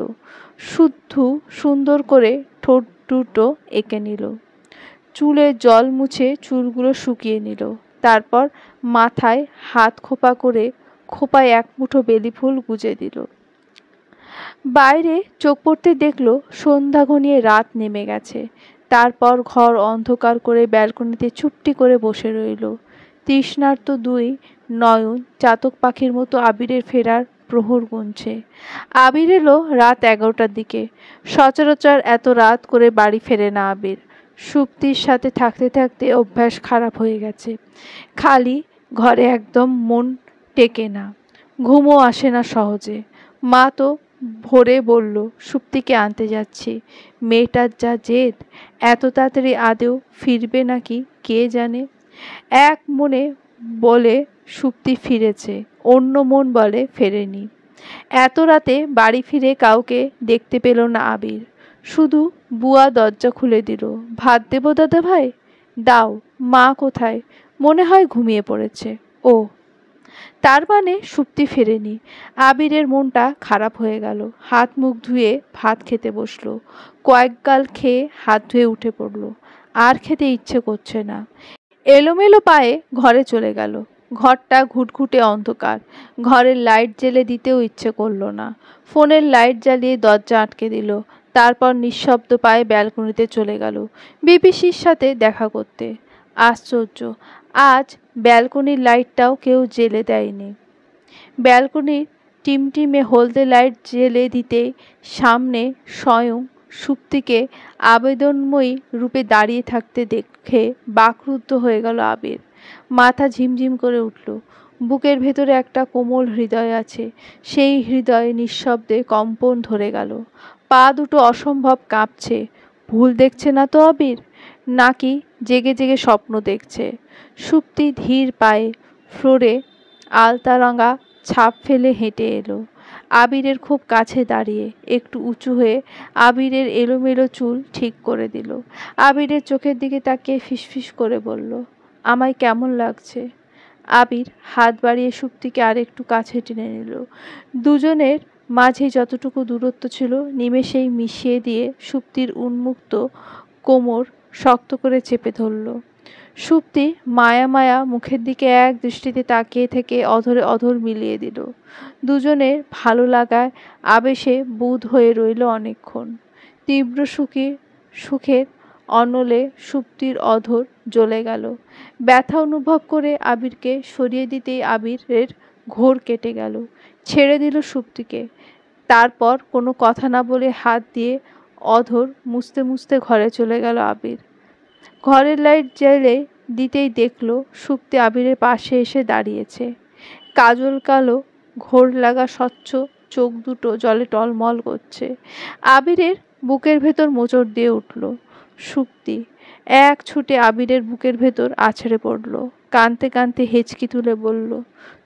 শুদ্ধ সুন্দর করে ঠোঁট দুটো এঁকে নিল। চুলে জল মুছে চুলগুলো শুকিয়ে নিল। তারপর মাথায় হাত খোপা করে খোপায় এক মুঠো বেলি ফুল গুজে দিল। বাইরে চোখ পড়তে দেখলো সন্ধ্যা ঘনিয়ে রাত নেমে গেছে। তারপর ঘর অন্ধকার করে ব্যালকনিতে চুপটি করে বসে রইল। তৃষ্ণার্ত দুই নয়ন চাতক পাখির মতো আবিরের ফেরার প্রহর গুনছে। আবির এলো রাত 11টার দিকে। সচরাচর এত রাত করে বাড়ি ফেরে না আবির। সুপ্তির সাথে থাকতে থাকতে অভ্যাস খারাপ হয়ে গেছে। খালি ঘরে একদম মন টেকে না, ঘুমও আসে না সহজে। মা তো ভোরে বলল সুপ্তিকে আনতে যাচ্ছি। মেয়েটার যা জেদ, এত তাড়াতাড়ি আদেও ফিরবে নাকি কে জানে। এক মনে বলে সুপ্তি ফিরেছে, অন্য মন বলে ফেরেনি। এত রাতে বাড়ি ফিরে কাউকে দেখতে পেল না আবির। শুধু বুয়া দরজা খুলে দিল। ভাত দেবো দাদা ভাই? দাও। মা কোথায়? মনে হয় ঘুমিয়ে পড়েছে। ও, তার মানে সুপ্তি ফেরেনি। আবিরের মনটা খারাপ হয়ে গেল। হাত মুখ ধুয়ে ভাত খেতে বসলো। কয়েক গাল খেয়ে হাত ধুয়ে উঠে পড়ল। আর খেতে ইচ্ছে করছে না। এলোমেলো পায়ে ঘরে চলে গেল। ঘরটা ঘুটঘুটে অন্ধকার। ঘরের লাইট জ্বেলে দিতেও ইচ্ছে করল না। ফোনের লাইট জ্বালিয়ে দরজা আটকে দিল। তারপর নিঃশব্দ পায়ে ব্যালকনিতে চলে গেল বিপিসির সাথে দেখা করতে। আশ্চর্য, আজ ব্যালকনির লাইটটাও কেউ জ্বেলে দেয়নি। ব্যালকনির টিমটিমে হলদে লাইট জ্বেলে দিতেই সামনে স্বয়ং সুপ্তিকে আবেদনময়ী রূপে দাঁড়িয়ে থাকতে দেখে বাকরুদ্ধ হয়ে গেল আবির। মাথা ঝিমঝিম করে উঠল। বুকের ভেতরে একটা কোমল হৃদয় আছে। সেই হৃদয়ে নিঃশব্দে কম্পন ধরে গেল। পা দুটো অসম্ভব কাঁপছে। ভুল দেখছে না তো আবির? নাকি জেগে জেগে স্বপ্ন দেখছে? সুপ্তি ধীর পায়ে ফ্লোরে আলতারঙা ছাপ ফেলে হেঁটে এলো। আবিরের খুব কাছে দাঁড়িয়ে একটু উঁচু হয়ে আবিরের এলোমেলো চুল ঠিক করে দিল। আবিরের চোখের দিকে তাকিয়ে ফিসফিস করে বলল, আমায় কেমন লাগছে? আবির হাত বাড়িয়ে সুপ্তিকে আর একটু কাছে টেনে নিল। দুজনের মাঝে যতটুকু দূরত্ব ছিল নিমেষেই মিশিয়ে দিয়ে সুপ্তির উন্মুক্ত কোমর শক্ত করে চেপে ধরল। সুপ্তি মায়া মায়া মুখের দিকে এক দৃষ্টিতে তাকিয়ে থেকে অধরে অধর মিলিয়ে দিল। দুজনের ভালো লাগায় আবেশে বুঁদ হয়ে রইল অনেকক্ষণ। তীব্র সুখের অনলে সুপ্তির অধর জ্বলে গেল। ব্যথা অনুভব করে আবিরকে সরিয়ে দিতেই আবিরের ঘোর কেটে গেল। ছেড়ে দিল সুপ্তিকে। তারপর কোনো কথা না বলে হাত দিয়ে অধর মুছতে মুছতে ঘরে চলে গেল আবির। ঘরের লাইট জ্বেলে দিতেই দেখল সুপ্তি আবিরের পাশে এসে দাঁড়িয়েছে। কাজল কালো ঘোর লাগা স্বচ্ছ চোখ দুটো জলে টলমল করছে। আবিরের বুকের ভেতর মোচড় দিয়ে উঠল। সুপ্তি এক ছুটে আবিরের বুকের ভেতর আছড়ে পড়ল। কাঁদতে কাঁদতে হেঁচকি তুলে বলল,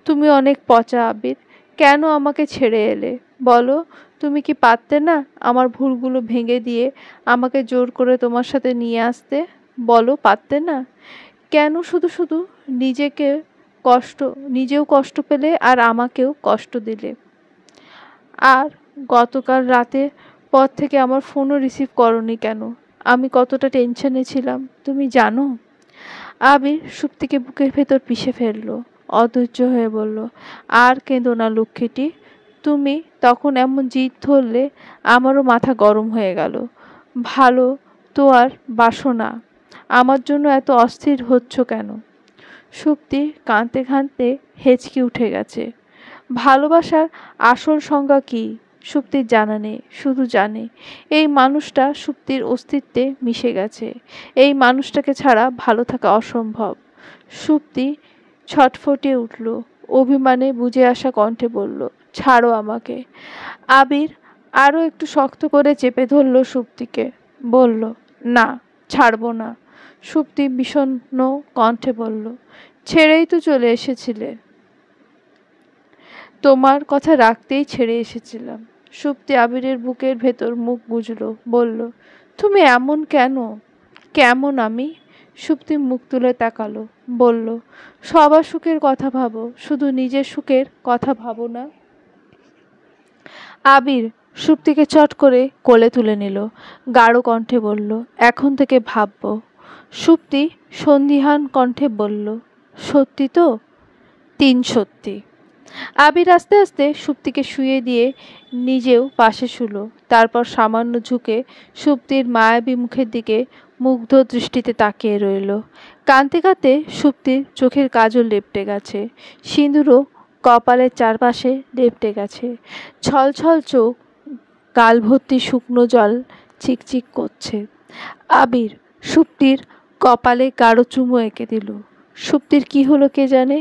তুমি অনেক পচা আবির। কেন আমাকে ছেড়ে এলে বলো? তুমি কি পারতে না আমার ভুলগুলো ভেঙে দিয়ে আমাকে জোর করে তোমার সাথে নিয়ে আসতে? বলো, পারতে না? কেন শুধু শুধু নিজেও কষ্ট পেলে আর আমাকেও কষ্ট দিলে? আর গতকাল রাতের পর থেকে আমার ফোনও রিসিভ করনি কেন? আমি কতটা টেনশনে ছিলাম তুমি জানো? আবির সুপ্তিকে বুকের ভেতর পিষে ফেলল। অধৈর্য হয়ে বলল, আর কেঁদো না লক্ষ্মীটি। তুমি তখন এমন জিদ ধরলে আমারও মাথা গরম হয়ে গেল। ভালো তো আর বাসো না, আমার জন্য এত অস্থির হচ্ছ কেন? সুপ্তি কাঁদতে কাঁদতে হেঁচকি উঠে গেছে। ভালোবাসার আসল সংজ্ঞা কি সুপ্তির জানা নেই। শুধু জানে এই মানুষটা সুপ্তির অস্তিত্বে মিশে গেছে। এই মানুষটাকে ছাড়া ভালো থাকা অসম্ভব। সুপ্তি ছটফটিয়ে উঠল। অভিমানে বুঝে আসা কণ্ঠে বলল, ছাড়ো আমাকে। আবির আরও একটু শক্ত করে চেপে ধরল সুপ্তিকে, বলল, না, ছাড়বো না। সুপ্তি বিষণ্ণ কণ্ঠে বলল, ছেড়েই তো চলে এসেছিলে। তোমার কথা রাখতেই ছেড়ে এসেছিলাম। সুপ্তি আবিরের বুকের ভেতর মুখ গুজল, বলল, তুমি এমন কেন? কেমন আমি? সুপ্তি মুখ তুলে তাকালো, বলল, সবার সুখের কথা ভাবো, শুধু নিজের সুখের কথা ভাবো না। আবির সুপ্তিকে চট করে কোলে তুলে নিল, গাঢ় কণ্ঠে বলল, এখন থেকে ভাববো। সুপ্তি সন্দিহান কণ্ঠে বলল, সত্যি তো? 3 সত্যি। আবির আস্তে আস্তে সুপ্তিকে শুইয়ে দিয়ে নিজেও পাশে শুলো, তারপর সামান্য ঝুঁকে সুপ্তির মায়াবী মুখের দিকে মুগ্ধ দৃষ্টিতে তাকিয়ে রইল। কাঁদতে কাঁদতে সুপ্তির চোখের কাজল লেপটে গেছে, সিঁদুরও কপালের চারপাশে লেপটে গেছে। ছলছল চোখ, গাল ভর্তি শুকনো জল চিকচিক করছে। আবির সুপ্তির কপালে গাঢ় চুমো এঁকে দিল। সুপ্তির কি হলো কে জানে,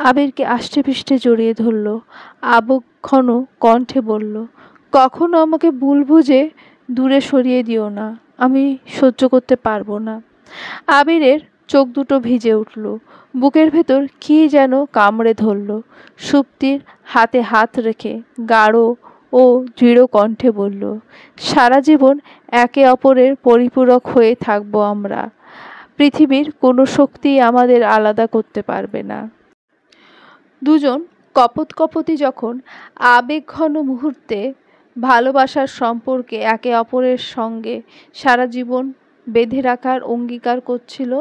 আবিরকে আষ্টে পৃষ্ঠে জড়িয়ে ধরল, আবেগঘন কণ্ঠে বলল, কখনো আমাকে ভুল বুঝে দূরে সরিয়ে দিও না, আমি সহ্য করতে পারবো না। আবিরের চোখ দুটো ভিজে উঠল, বুকের ভেতর কি যেন কামড়ে ধরল। সুপ্তির হাতে হাত রেখে গাঢ় ও দৃঢ় কণ্ঠে বলল, সারা জীবন একে অপরের পরিপূরক হয়ে থাকবো আমরা। পৃথিবীর কোনো শক্তি আমাদের আলাদা করতে পারবে না। দুজন কপোত-কপোতি যখন আবেগঘন মুহূর্তে ভালোবাসার সম্পর্কে একে অপরের সঙ্গে সারা জীবন বেঁধে রাখার অঙ্গীকার করছিল,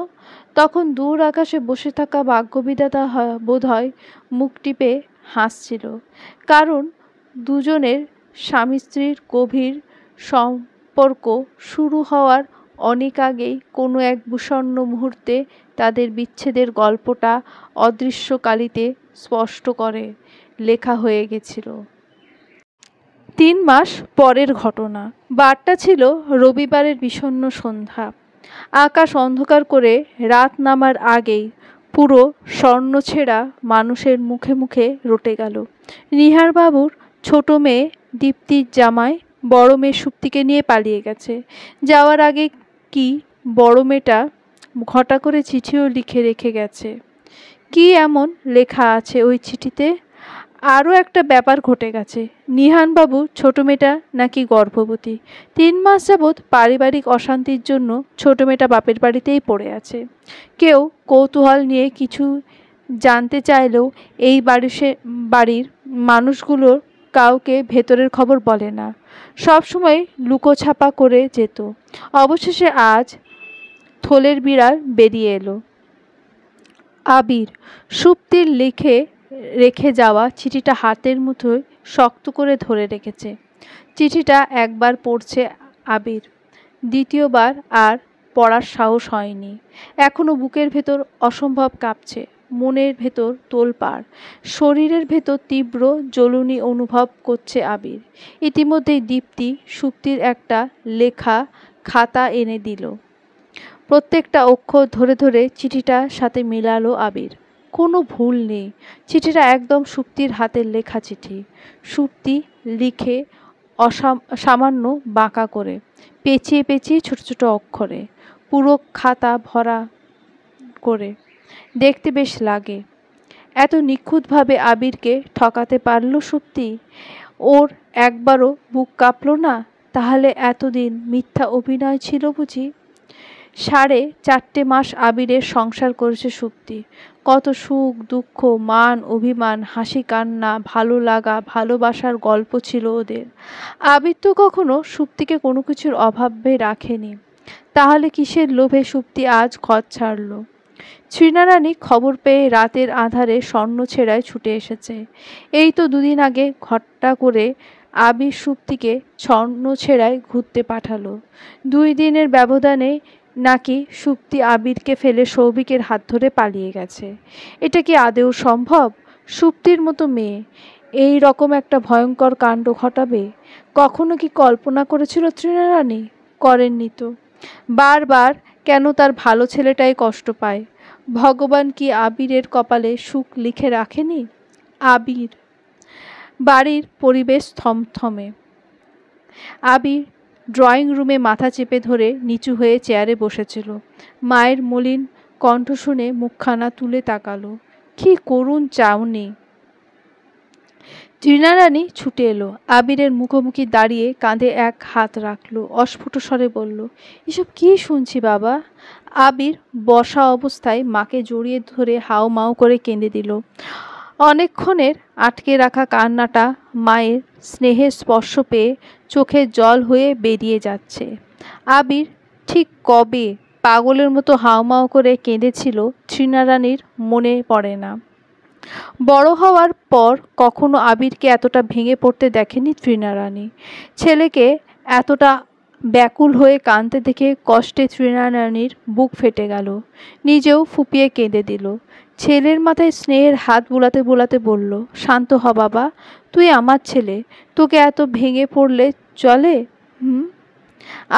তখন দূর আকাশে বসে থাকা ভাগ্যবিধাতা বোধহয় মুখ টিপে হাসছিল। কারণ দুজনের স্বামী স্ত্রীর গভীর সম্পর্ক শুরু হওয়ার অনেক আগেই কোনো এক বিষণ্ণ মুহূর্তে তাদের বিচ্ছেদের গল্পটা অদৃশ্য কালিতে স্পষ্ট করে লেখা হয়ে গেছিল। 3 মাস পরের ঘটনা। বারটা ছিল রবিবারের বিষণ্ণ সন্ধ্যা। আকাশ অন্ধকার করে রাত নামার আগেই পুরো স্বর্ণছেঁড়া মানুষের মুখে মুখে রটে গেল। নিহারবাবুর ছোট মেয়ে দীপ্তির জামাই বড় মেয়ে সুপ্তিকে নিয়ে পালিয়ে গেছে। যাওয়ার আগে কি বড় মেয়েটা ঘটা করে চিঠিও লিখে রেখে গেছে। কি এমন লেখা আছে ওই চিঠিতে? আরও একটা ব্যাপার ঘটে গেছে, নিহানবাবু ছোট মেয়েটা নাকি গর্ভবতী। 3 মাস যাবৎ পারিবারিক অশান্তির জন্য ছোট মেয়েটা বাপের বাড়িতেই পড়ে আছে। কেউ কৌতূহল নিয়ে কিছু জানতে চাইলেও এই বাড়ির মানুষগুলোর কাউকে ভেতরের খবর বলে না, সবসময় লুকোছাপা করে যেত। অবশেষে আজ থলের বিড়াল বেরিয়ে এলো। আবির সুপ্তির লিখে রেখে যাওয়া চিঠিটা হাতের মুঠোয় শক্ত করে ধরে রেখেছে। চিঠিটা একবার পড়ছে আবির, দ্বিতীয়বার আর পড়ার সাহস হয়নি। এখনো বুকের ভেতর অসম্ভব কাঁপছে, মনের ভেতর তোলপাড়, শরীরের ভেতর তীব্র জ্বলুনি অনুভব করছে আবির। ইতিমধ্যেই দীপ্তি সুপ্তির একটা লেখা খাতা এনে দিল। প্রত্যেকটা অক্ষর ধরে ধরে চিঠিটার সাথে মেলালো আবির। কোনো ভুল নেই, চিঠিটা একদম সুপ্তির হাতের লেখা চিঠি। সুপ্তি লিখে সামান্য বাঁকা করে, পেঁচিয়ে পেঁচিয়ে ছোট ছোট অক্ষরে, পুরো খাতা ভরা করে। দেখতে বেশ লাগে। এত নিখুঁতভাবে আবিরকে ঠকাতে পারল সুপ্তি? ওর একবারও বুক কাঁপল না? তাহলে এতদিন মিথ্যা অভিনয় ছিল বুঝি? 4.5 মাস আবিরের সংসার করেছে সুপ্তি। কত সুখ দুঃখ, মান অভিমান, হাসি কান্না, ভালো লাগা, ভালোবাসার গল্প ছিল ওদের। আবির তো কখনো সুপ্তিকে কোনো কিছুর অভাবে রাখেনি। তাহলে কিসের লোভে সুপ্তি আজ ঘর ছাড়ল? শ্রীনারায়ণী খবর পেয়ে রাতের আঁধারে স্বর্ণছেঁড়ায় ছুটে এসেছে। এই তো 2 দিন আগে ঘটা করে আবির সুপ্তিকে স্বর্ণছেঁড়ায় ঘুরতে পাঠালো। 2 দিনের ব্যবধানে নাকি সুপ্তি আবিরকে ফেলে সৌভিকের হাত ধরে পালিয়ে গেছে। এটা কি আদৌ সম্ভব? সুপ্তির মতো মেয়ে এই রকম একটা ভয়ঙ্কর কাণ্ড ঘটাবে? কখনো কি কল্পনা করেছিল শ্রীনারায়ণী? করেননি তো। বারবার কেন তার ভালো ছেলেটাই কষ্ট পায়? ভগবান কি আবিরের কপালে সুখ লিখে রাখেনি? আবির। বাড়ির পরিবেশ থমথমে। আবির ড্রয়িং রুমে মাথা চেপে ধরে নিচু হয়ে চেয়ারে বসেছিল। মায়ের মলিন কণ্ঠ শুনে মুখখানা তুলে তাকালো। কি করুণ চাউনি। তৃণা রানী ছুটে এলো, আবিরের মুখোমুখি দাঁড়িয়ে কাঁধে এক হাত রাখলো, অস্ফুট স্বরে বলল, এসব কি শুনছি বাবা? আবির বসা অবস্থায় মাকে জড়িয়ে ধরে হাউ মাউ করে কেঁদে দিল। অনেকক্ষণের আটকে রাখা কান্নাটা মায়ের স্নেহের স্পর্শ পেয়ে চোখের জল হয়ে বেরিয়ে যাচ্ছে। আবির ঠিক কবে পাগলের মতো হাউমাউ করে কেঁদেছিল তৃণা রানীর মনে পড়ে না। বড় হওয়ার পর কখনো আবিরকে এতটা ভেঙে পড়তে দেখেনি তৃণা রানী। ছেলেকে এতটা ব্যাকুল হয়ে কাঁদতে দেখে কষ্টে তৃণা রানীর বুক ফেটে গেল। নিজেও ফুপিয়ে কেঁদে দিল। ছেলের মাথায় স্নেহের হাত বুলাতে বুলাতে বলল, শান্ত হ বাবা, তুই আমার ছেলে, তোকে এত ভেঙে পড়লে চলে?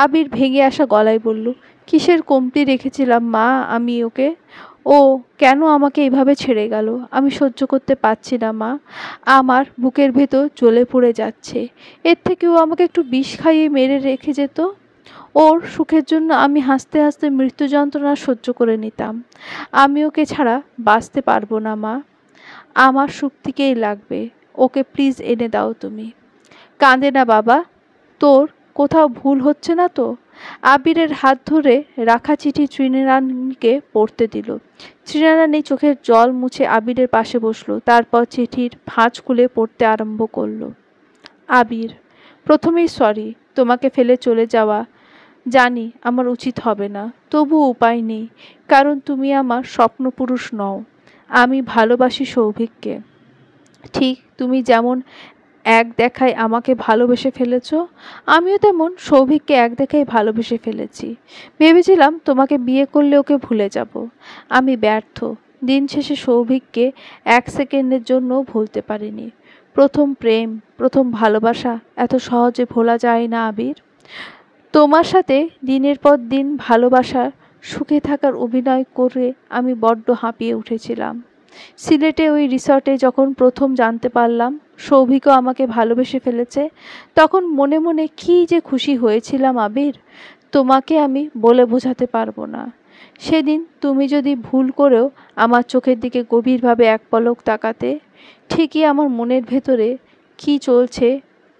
আবির ভেঙে আসা গলায় বলল, কিসের কমতি রেখেছিলাম মা আমি ওকে? ও কেন আমাকে এভাবে ছেড়ে গেল? আমি সহ্য করতে পারছি না মা, আমার বুকের ভেতর জ্বলে পড়ে যাচ্ছে। এর থেকে ও আমাকে একটু বিষ খাইয়ে মেরে রেখে যেত। ওর সুখের জন্য আমি হাসতে হাসতে মৃত্যু যন্ত্রণা সহ্য করে নিতাম। আমি ওকে ছাড়া বাঁচতে পারবো না মা, আমার শক্তিকেই লাগবে। ওকে প্লিজ এনে দাও তুমি। কাঁদে না বাবা, তোর কোথাও ভুল হচ্ছে না তো? আবিরের হাত ধরে রাখা চিঠি তৃণা রানীকে পড়তে দিল। তৃণা রানী চোখের জল মুছে আবিরের পাশে বসলো, তারপর চিঠির ভাঁজ খুলে পড়তে আরম্ভ করলো। আবির, প্রথমেই সরি তোমাকে ফেলে চলে যাওয়া, জানি আমার উচিত হবে না, তবু উপায় নেই, কারণ তুমি আমার স্বপ্নপুরুষ নও। আমি ভালোবাসি সৌভিককে, ঠিক তুমি যেমন এক দেখায় আমাকে ভালোবেসে ফেলেছ, আমিও তেমন সৌভিককে এক দেখায় ভালোবেসে ফেলেছি। ভেবেছিলাম তোমাকে বিয়ে করলে ওকে ভুলে যাব। আমি ব্যর্থ। দিন শেষে সৌভিককে এক সেকেন্ডের জন্য ভুলতে পারিনি। প্রথম প্রেম, প্রথম ভালোবাসা এত সহজে ভোলা যায় না আবির। তোমার সাথে দিনের পর দিন ভালোবাসার সুখে থাকার অভিনয় করে আমি বড্ড হাঁপিয়ে উঠেছিলাম। সিলেটে ওই রিসর্টে যখন প্রথম জানতে পারলাম সৌভিকও আমাকে ভালোবেসে ফেলেছে, তখন মনে মনে কী যে খুশি হয়েছিলাম আবির, তোমাকে আমি বলে বোঝাতে পারবো না। সেদিন তুমি যদি ভুল করেও আমার চোখের দিকে গভীরভাবে এক পলক তাকাতে, ঠিকই আমার মনের ভেতরে কী চলছে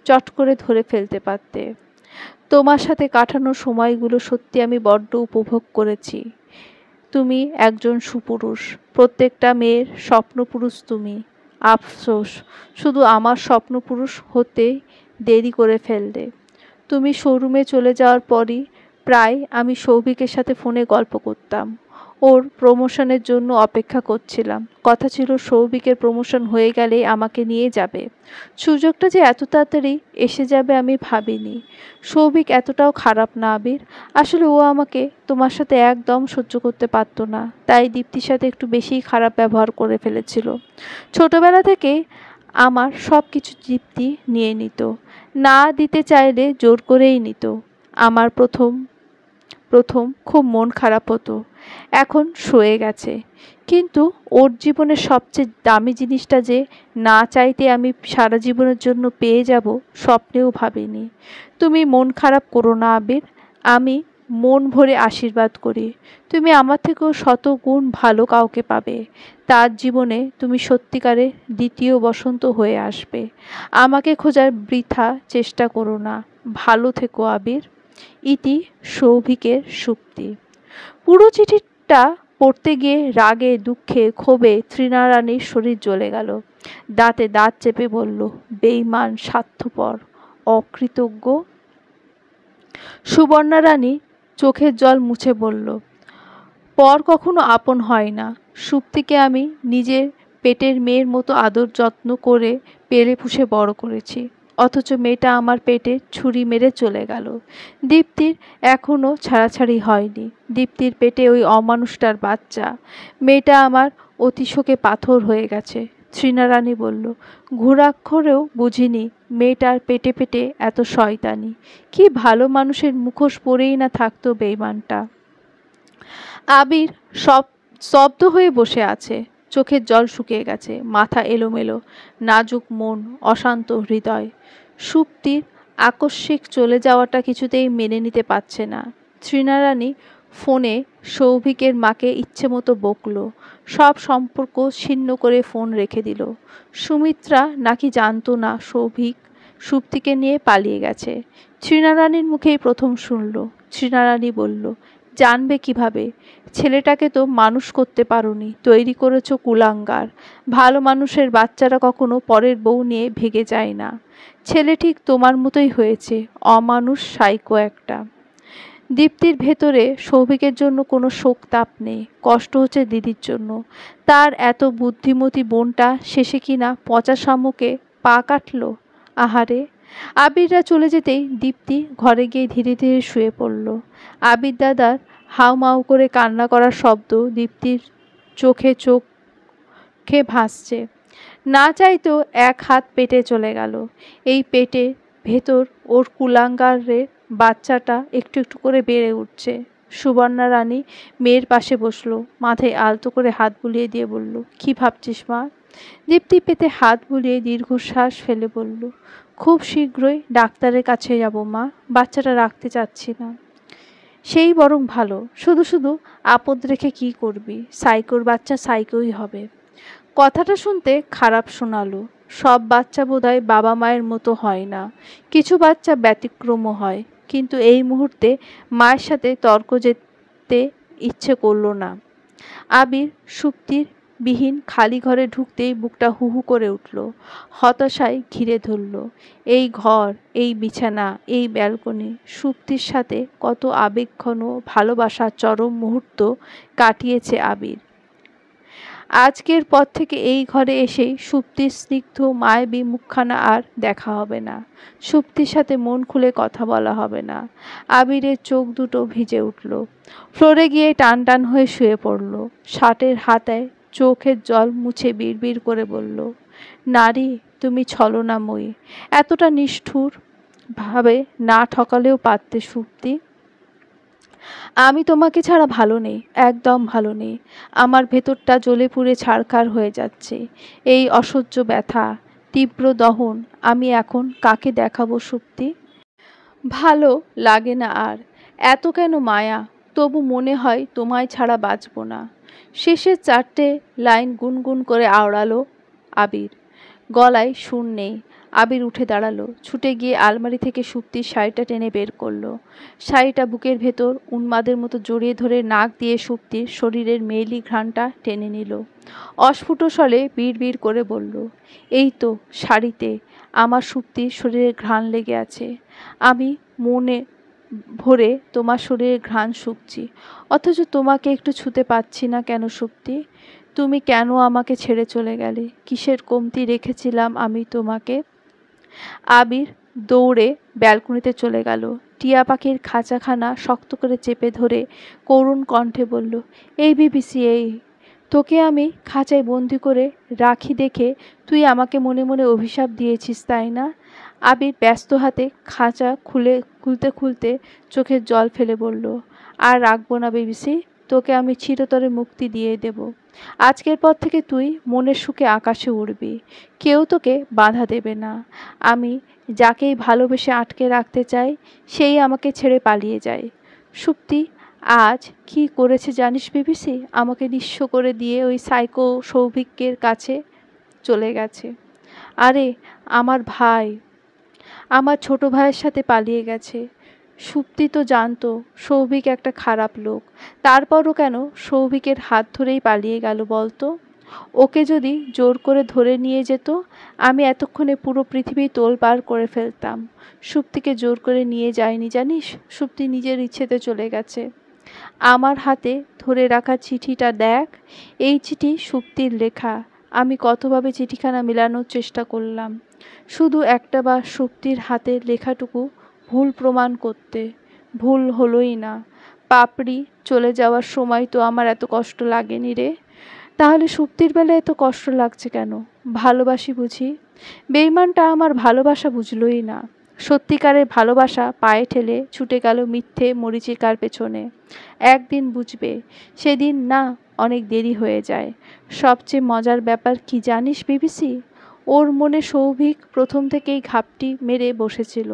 চট করে ধরে ফেলতে পারতে। তোমার সাথে কাটানো সময়গুলো সত্যি আমি বড্ড উপভোগ করেছি। তুমি একজন সুপুরুষ, প্রত্যেকটা মেয়ের স্বপ্নপুরুষ তুমি। আফসোস, শুধু আমার স্বপ্নপুরুষ হতে দেরি করে ফেললে। তুমি শোরুমে চলে যাওয়ার পরই প্রায় আমি সৌভিকের সাথে ফোনে গল্প করতাম। ওর প্রমোশনের জন্য অপেক্ষা করছিলাম। কথা ছিল সৌভিকের প্রমোশন হয়ে গেলে আমাকে নিয়ে যাবে। সুযোগটা যে এত তাড়াতাড়ি এসে যাবে আমি ভাবিনি। সৌভিক এতটাও খারাপ না আবির। আসলে ও আমাকে তোমার সাথে একদম সহ্য করতে পারতো না, তাই দীপ্তির সাথে একটু বেশিই খারাপ ব্যবহার করে ফেলেছিল। ছোটবেলা থেকে আমার সব কিছু দীপ্তি নিয়ে নিত, না দিতে চাইলে জোর করেই নিত। আমার প্রথম খুব মন খারাপ হতো, এখন সয়ে গেছে। কিন্তু ওর জীবনের সবচেয়ে দামি জিনিসটা যে না চাইতে আমি সারা জীবনের জন্য পেয়ে যাব স্বপ্নেও ভাবিনি। তুমি মন খারাপ করো না আবির, আমি মন ভরে আশীর্বাদ করি। তুমি আমার থেকেও শত গুণ ভালো কাউকে পাবে। তার জীবনে তুমি সত্যিকারের দ্বিতীয় বসন্ত হয়ে আসবে। আমাকে খোঁজার বৃথা চেষ্টা করো না। ভালো থেকো আবির। ইতি সৌভিকের সুক্তি। পুরো চিঠিটা পড়তে গিয়ে রাগে দুঃখে ক্ষোভে তৃণা রানীর শরীর জ্বলে গেল। দাঁতে দাঁত চেপে বলল, বেঈমান, স্বার্থপর, অকৃতজ্ঞ। সুবর্ণা রানী চোখের জল মুছে বলল, পর কখনো আপন হয় না। সুপ্তিকে আমি নিজের পেটের মেয়ের মতো আদর যত্ন করে পেলে পুষে বড় করেছি, অথচ মেয়েটা আমার পেটে ছুরি মেরে চলে গেল। দীপ্তির এখনো ছাড়াছাড়ি হয়নি। দীপ্তির পেটে ওই অমানুষটার বাচ্চা। মেয়েটা আমার অতিশোকে পাথর হয়ে গেছে। তৃণা রানী বলল, ঘুরাক্ষরেও বুঝিনি মেয়েটার পেটে পেটে এত শয়তানি। কি ভালো মানুষের মুখোশ পরেই না থাকতো বেঈমানটা। আবির স্তব্ধ হয়ে বসে আছে। চোখের জল শুকিয়ে গেছে, মাথা এলোমেলো, নাজুক মন, অশান্ত হৃদয়। সুপ্তির আকস্মিক চলে যাওয়াটা কিছুতেই মেনে নিতে পারছে না। তৃণারানী ফোনে সৌভিকের মাকে ইচ্ছেমতো বকল, সব সম্পর্ক ছিন্ন করে ফোন রেখে দিল। সুমিত্রা নাকি জানতো না সৌভিক সুপ্তিকে নিয়ে পালিয়ে গেছে। তৃণারানীর মুখেই প্রথম শুনল। তৃণারানী বলল, জানবে কিভাবে? ছেলেটাকে তো মানুষ করতে পারোনি, তৈরি করেছো কুলাঙ্গার। ভালো মানুষের বাচ্চারা কখনো পরের বউ নিয়ে ভেগে যায় না। ছেলে ঠিক তোমার মতোই হয়েছে, অমানুষ সাইকো একটা। দীপ্তির ভেতরে সৌভিকের জন্য কোনো শোক তাপ নেই, কষ্ট হচ্ছে দিদির জন্য। তার এত বুদ্ধিমতী বোনটা শেষে কিনা পচা শামুকে পা কাটল। আহারে। আবিররা চলে যেতেই দীপ্তি ঘরে গিয়ে ধীরে ধীরে শুয়ে পড়ল। আবির দাদার হাউমাউ করে কান্না করার শব্দ দীপ্তির চোখে ভাসছে। না চাইতেও এক হাত পেটে চলে গেল। এই পেটে ভেতর ওর কুলাঙ্গারের বাচ্চাটা একটু একটু করে বেড়ে উঠছে। সুবর্ণা রানী মেয়ের পাশে বসলো, মাথায় আলতো করে হাত বুলিয়ে দিয়ে বলল, কি ভাবছিস মা? দীপ্তি পেতে হাত বুলিয়ে দীর্ঘশ্বাস ফেলে বলল, খুব শীঘ্রই ডাক্তারের কাছে যাব মা, বাচ্চাটা রাখতে চাচ্ছি না। সেই বরং ভালো, শুধু শুধু আপদ রেখে কি করবি? সাইকোর বাচ্চা সাইকোই হবে। কথাটা শুনতে খারাপ শোনালো। সব বাচ্চা বোধহয় বাবা মায়ের মতো হয় না, কিছু বাচ্চা ব্যতিক্রমও হয়। কিন্তু এই মুহূর্তে মায়ের সাথে তর্ক যেতে ইচ্ছে করল না। আবির সুপ্তির বিহীন খালি ঘরে ঢুকতেই বুকটা হু হু করে উঠল, হতাশায় ঘিরে ধরল। এই ঘর, এই বিছানা, এই ব্যালকনি, সুপ্তির সাথে কত আবেগঘন ভালোবাসার চরম মুহূর্ত কাটিয়েছে আবির। আজকের পর থেকে এই ঘরে এসেই সুপ্তির স্নিগ্ধ মায়াবী মুখখানা আর দেখা হবে না। সুপ্তির সাথে মন খুলে কথা বলা হবে না। আবিরের চোখ দুটো ভিজে উঠল। ফ্লোরে গিয়ে টান টান হয়ে শুয়ে পড়ল। শার্টের হাতায় চোখের জল মুছে বিড়বিড় করে বলল, নারী তুমি ছলনাময়ী, এতটা নিষ্ঠুর ভাবে না ঠকালেও পারতে সুপ্তি। আমি তোমাকে ছাড়া ভালো নেই, একদম ভালো নেই। আমার ভেতরটা জ্বলে পুড়ে ছারখার হয়ে যাচ্ছে। এই অসহ্য ব্যথা, তীব্র দহন আমি এখন কাকে দেখাবো সুপ্তি? ভালো লাগে না আর। এত কেন মায়া? তবু মনে হয় তোমায় ছাড়া বাঁচব না। শেষের 4টে লাইন গুনগুন করে আওড়ালো আবির। গলায় সুর নেই। আবির উঠে দাঁড়ালো, ছুটে গিয়ে আলমারি থেকে সুপ্তির শাড়িটা টেনে বের করলো। শাড়িটা বুকের ভেতর উন্মাদের মতো জড়িয়ে ধরে নাক দিয়ে সুপ্তির শরীরের মেয়েলি ঘ্রাণটা টেনে নিল। অস্ফুট স্বরে বিড় করে বলল, এই তো শাড়িতে আমার সুপ্তির শরীরে ঘ্রাণ লেগে আছে। আমি মনে ভরে তোমার শরীরে ঘ্রাণ শুকছি, অথচ তোমাকে একটু ছুতে পাচ্ছি না কেন সুপ্তি? তুমি কেন আমাকে ছেড়ে চলে গেলে? কিসের কমতি রেখেছিলাম আমি তোমাকে? আবির দৌড়ে ব্যালকনিতে চলে গেল। টিয়া পাখির খাঁচাখানা শক্ত করে চেপে ধরে করুণ কণ্ঠে বলল, এই বিবিসি, এই তোকে আমি খাঁচায় বন্দি করে রাখি দেখে তুই আমাকে মনে মনে অভিশাপ দিয়েছিস, তাই না? আবির ব্যস্ত হাতে খাঁচা খুলতে চোখের জল ফেলে বলল, আর রাখবো না বিবিসি, তোকে আমি চিরতরে মুক্তি দিয়ে দেব। আজকের পর থেকে তুই মনের সুখে আকাশে উড়বি, কেউ তোকে বাধা দেবে না। আমি যাকেই ভালোবেসে আটকে রাখতে চাই সেই আমাকে ছেড়ে পালিয়ে যায়। সুপ্তি আজ কি করেছে জানিস বিবিসি? আমাকে নিঃস্ব করে দিয়ে ওই সাইকো সৌভিকের কাছে চলে গেছে। আরে আমার ভাই, আমার ছোট ভাইয়ের সাথে পালিয়ে গেছে। সুপ্তি তো জানতো সৌভিক একটা খারাপ লোক, তারপরও কেন সৌভিকের হাত ধরেই পালিয়ে গেল বলতো? ওকে যদি জোর করে ধরে নিয়ে যেত, আমি এতক্ষণে পুরো পৃথিবী তোলপাড় করে ফেলতাম। সুপ্তিকে জোর করে নিয়ে যায়নি জানিস, সুপ্তি নিজের ইচ্ছেতে চলে গেছে। আমার হাতে ধরে রাখা চিঠিটা দেখ, এই চিঠি সুপ্তির লেখা। আমি কতভাবে চিঠিখানা মেলানোর চেষ্টা করলাম, শুধু একটা বার সুপ্তির হাতের লেখাটুকু ভুল প্রমাণ করতে, ভুল হলোই না। পাপড়ি চলে যাওয়ার সময় তো আমার এত কষ্ট লাগেনি রে, তাহলে সুপ্তির বেলায় এত কষ্ট লাগছে কেন? ভালোবাসি বুঝি? বেঈমানটা আমার ভালোবাসা বুঝলই না। সত্যিকারের ভালোবাসা পায়ে ঠেলে ছুটে গেল মিথ্যে মরীচিকার পেছনে। একদিন বুঝবে, সেদিন না অনেক দেরি হয়ে যায়। সবচেয়ে মজার ব্যাপার কি জানিস বিবিসি? ওর মনে সৌভিক প্রথম থেকেই ঘাপটি মেরে বসেছিল।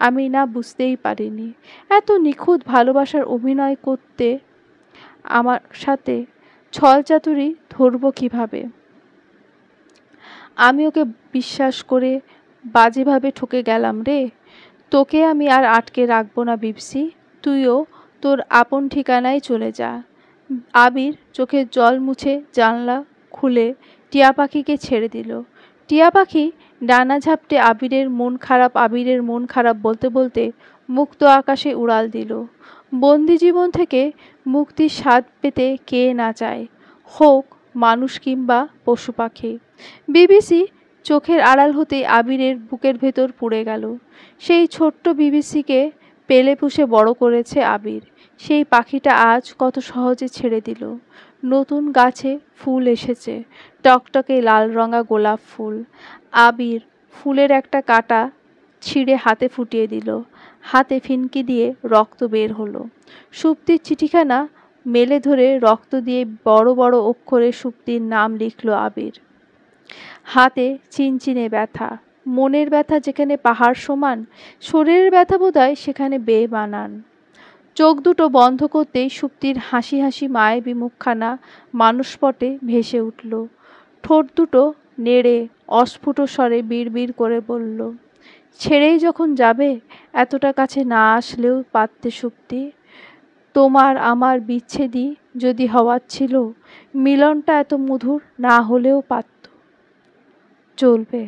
আমি না বুঝতেই পারিনি। এত নিখুঁত ভালোবাসার অভিনয় করতে আমার সাথে ছলচাতুরি ধরবো কিভাবে? আমি ওকে বিশ্বাস করে বাজেভাবে ঠকে গেলাম রে। তোকে আমি আর আটকে রাখবো না বিবসি, তুইও তোর আপন ঠিকানায় চলে যা। আবির চোখের জল মুছে জানলা খুলে টিয়া পাখিকে ছেড়ে দিল। টিয়া পাখি ডানা ঝাপটে আবিরের মন খারাপ বলতে বলতে মুক্ত আকাশে উড়াল দিল। বন্দি জীবন থেকে মুক্তির স্বাদ পেতে কে না চায়, হোক মানুষ কিংবা পশু পাখি। বিবিসি চোখের আড়াল হতেই আবিরের বুকের ভেতর পুড়ে গেল। সেই ছোট্ট বিবিসিকে পেলে পুষে বড় করেছে আবির। সেই পাখিটা আজ কত সহজে ছেড়ে দিল। নতুন গাছে ফুল এসেছে, টকটকে লাল রঙা গোলাপ ফুল। আবির ফুলের একটা কাঁটা ছিঁড়ে হাতে ফুটিয়ে দিল। হাতে ফিনকি দিয়ে রক্ত বের হলো। সুপ্তির চিঠিখানা মেলে ধরে রক্ত দিয়ে বড় বড় অক্ষরে সুপ্তির নাম লিখল আবির। হাতে চিনচিনে ব্যথা, মনের ব্যথা যেখানে পাহাড় সমান, শরীরের ব্যথা বোধহয় সেখানে বেবানান। চোখ দুটো বন্ধ করতেই সুপ্তির হাসি হাসি মায়াবী মুখখানা মানসপটে ভেসে উঠল। ঠোঁট দুটো নেড়ে অস্ফুট স্বরে বিড়বিড় করে বলল, ছেড়েই যখন যাবে এতটা কাছে না আসলেও পারতে সুপ্তি। তোমার আমার বিচ্ছেদই যদি হওয়ার ছিল, মিলনটা এত মধুর না হলেও পারত। চলবে।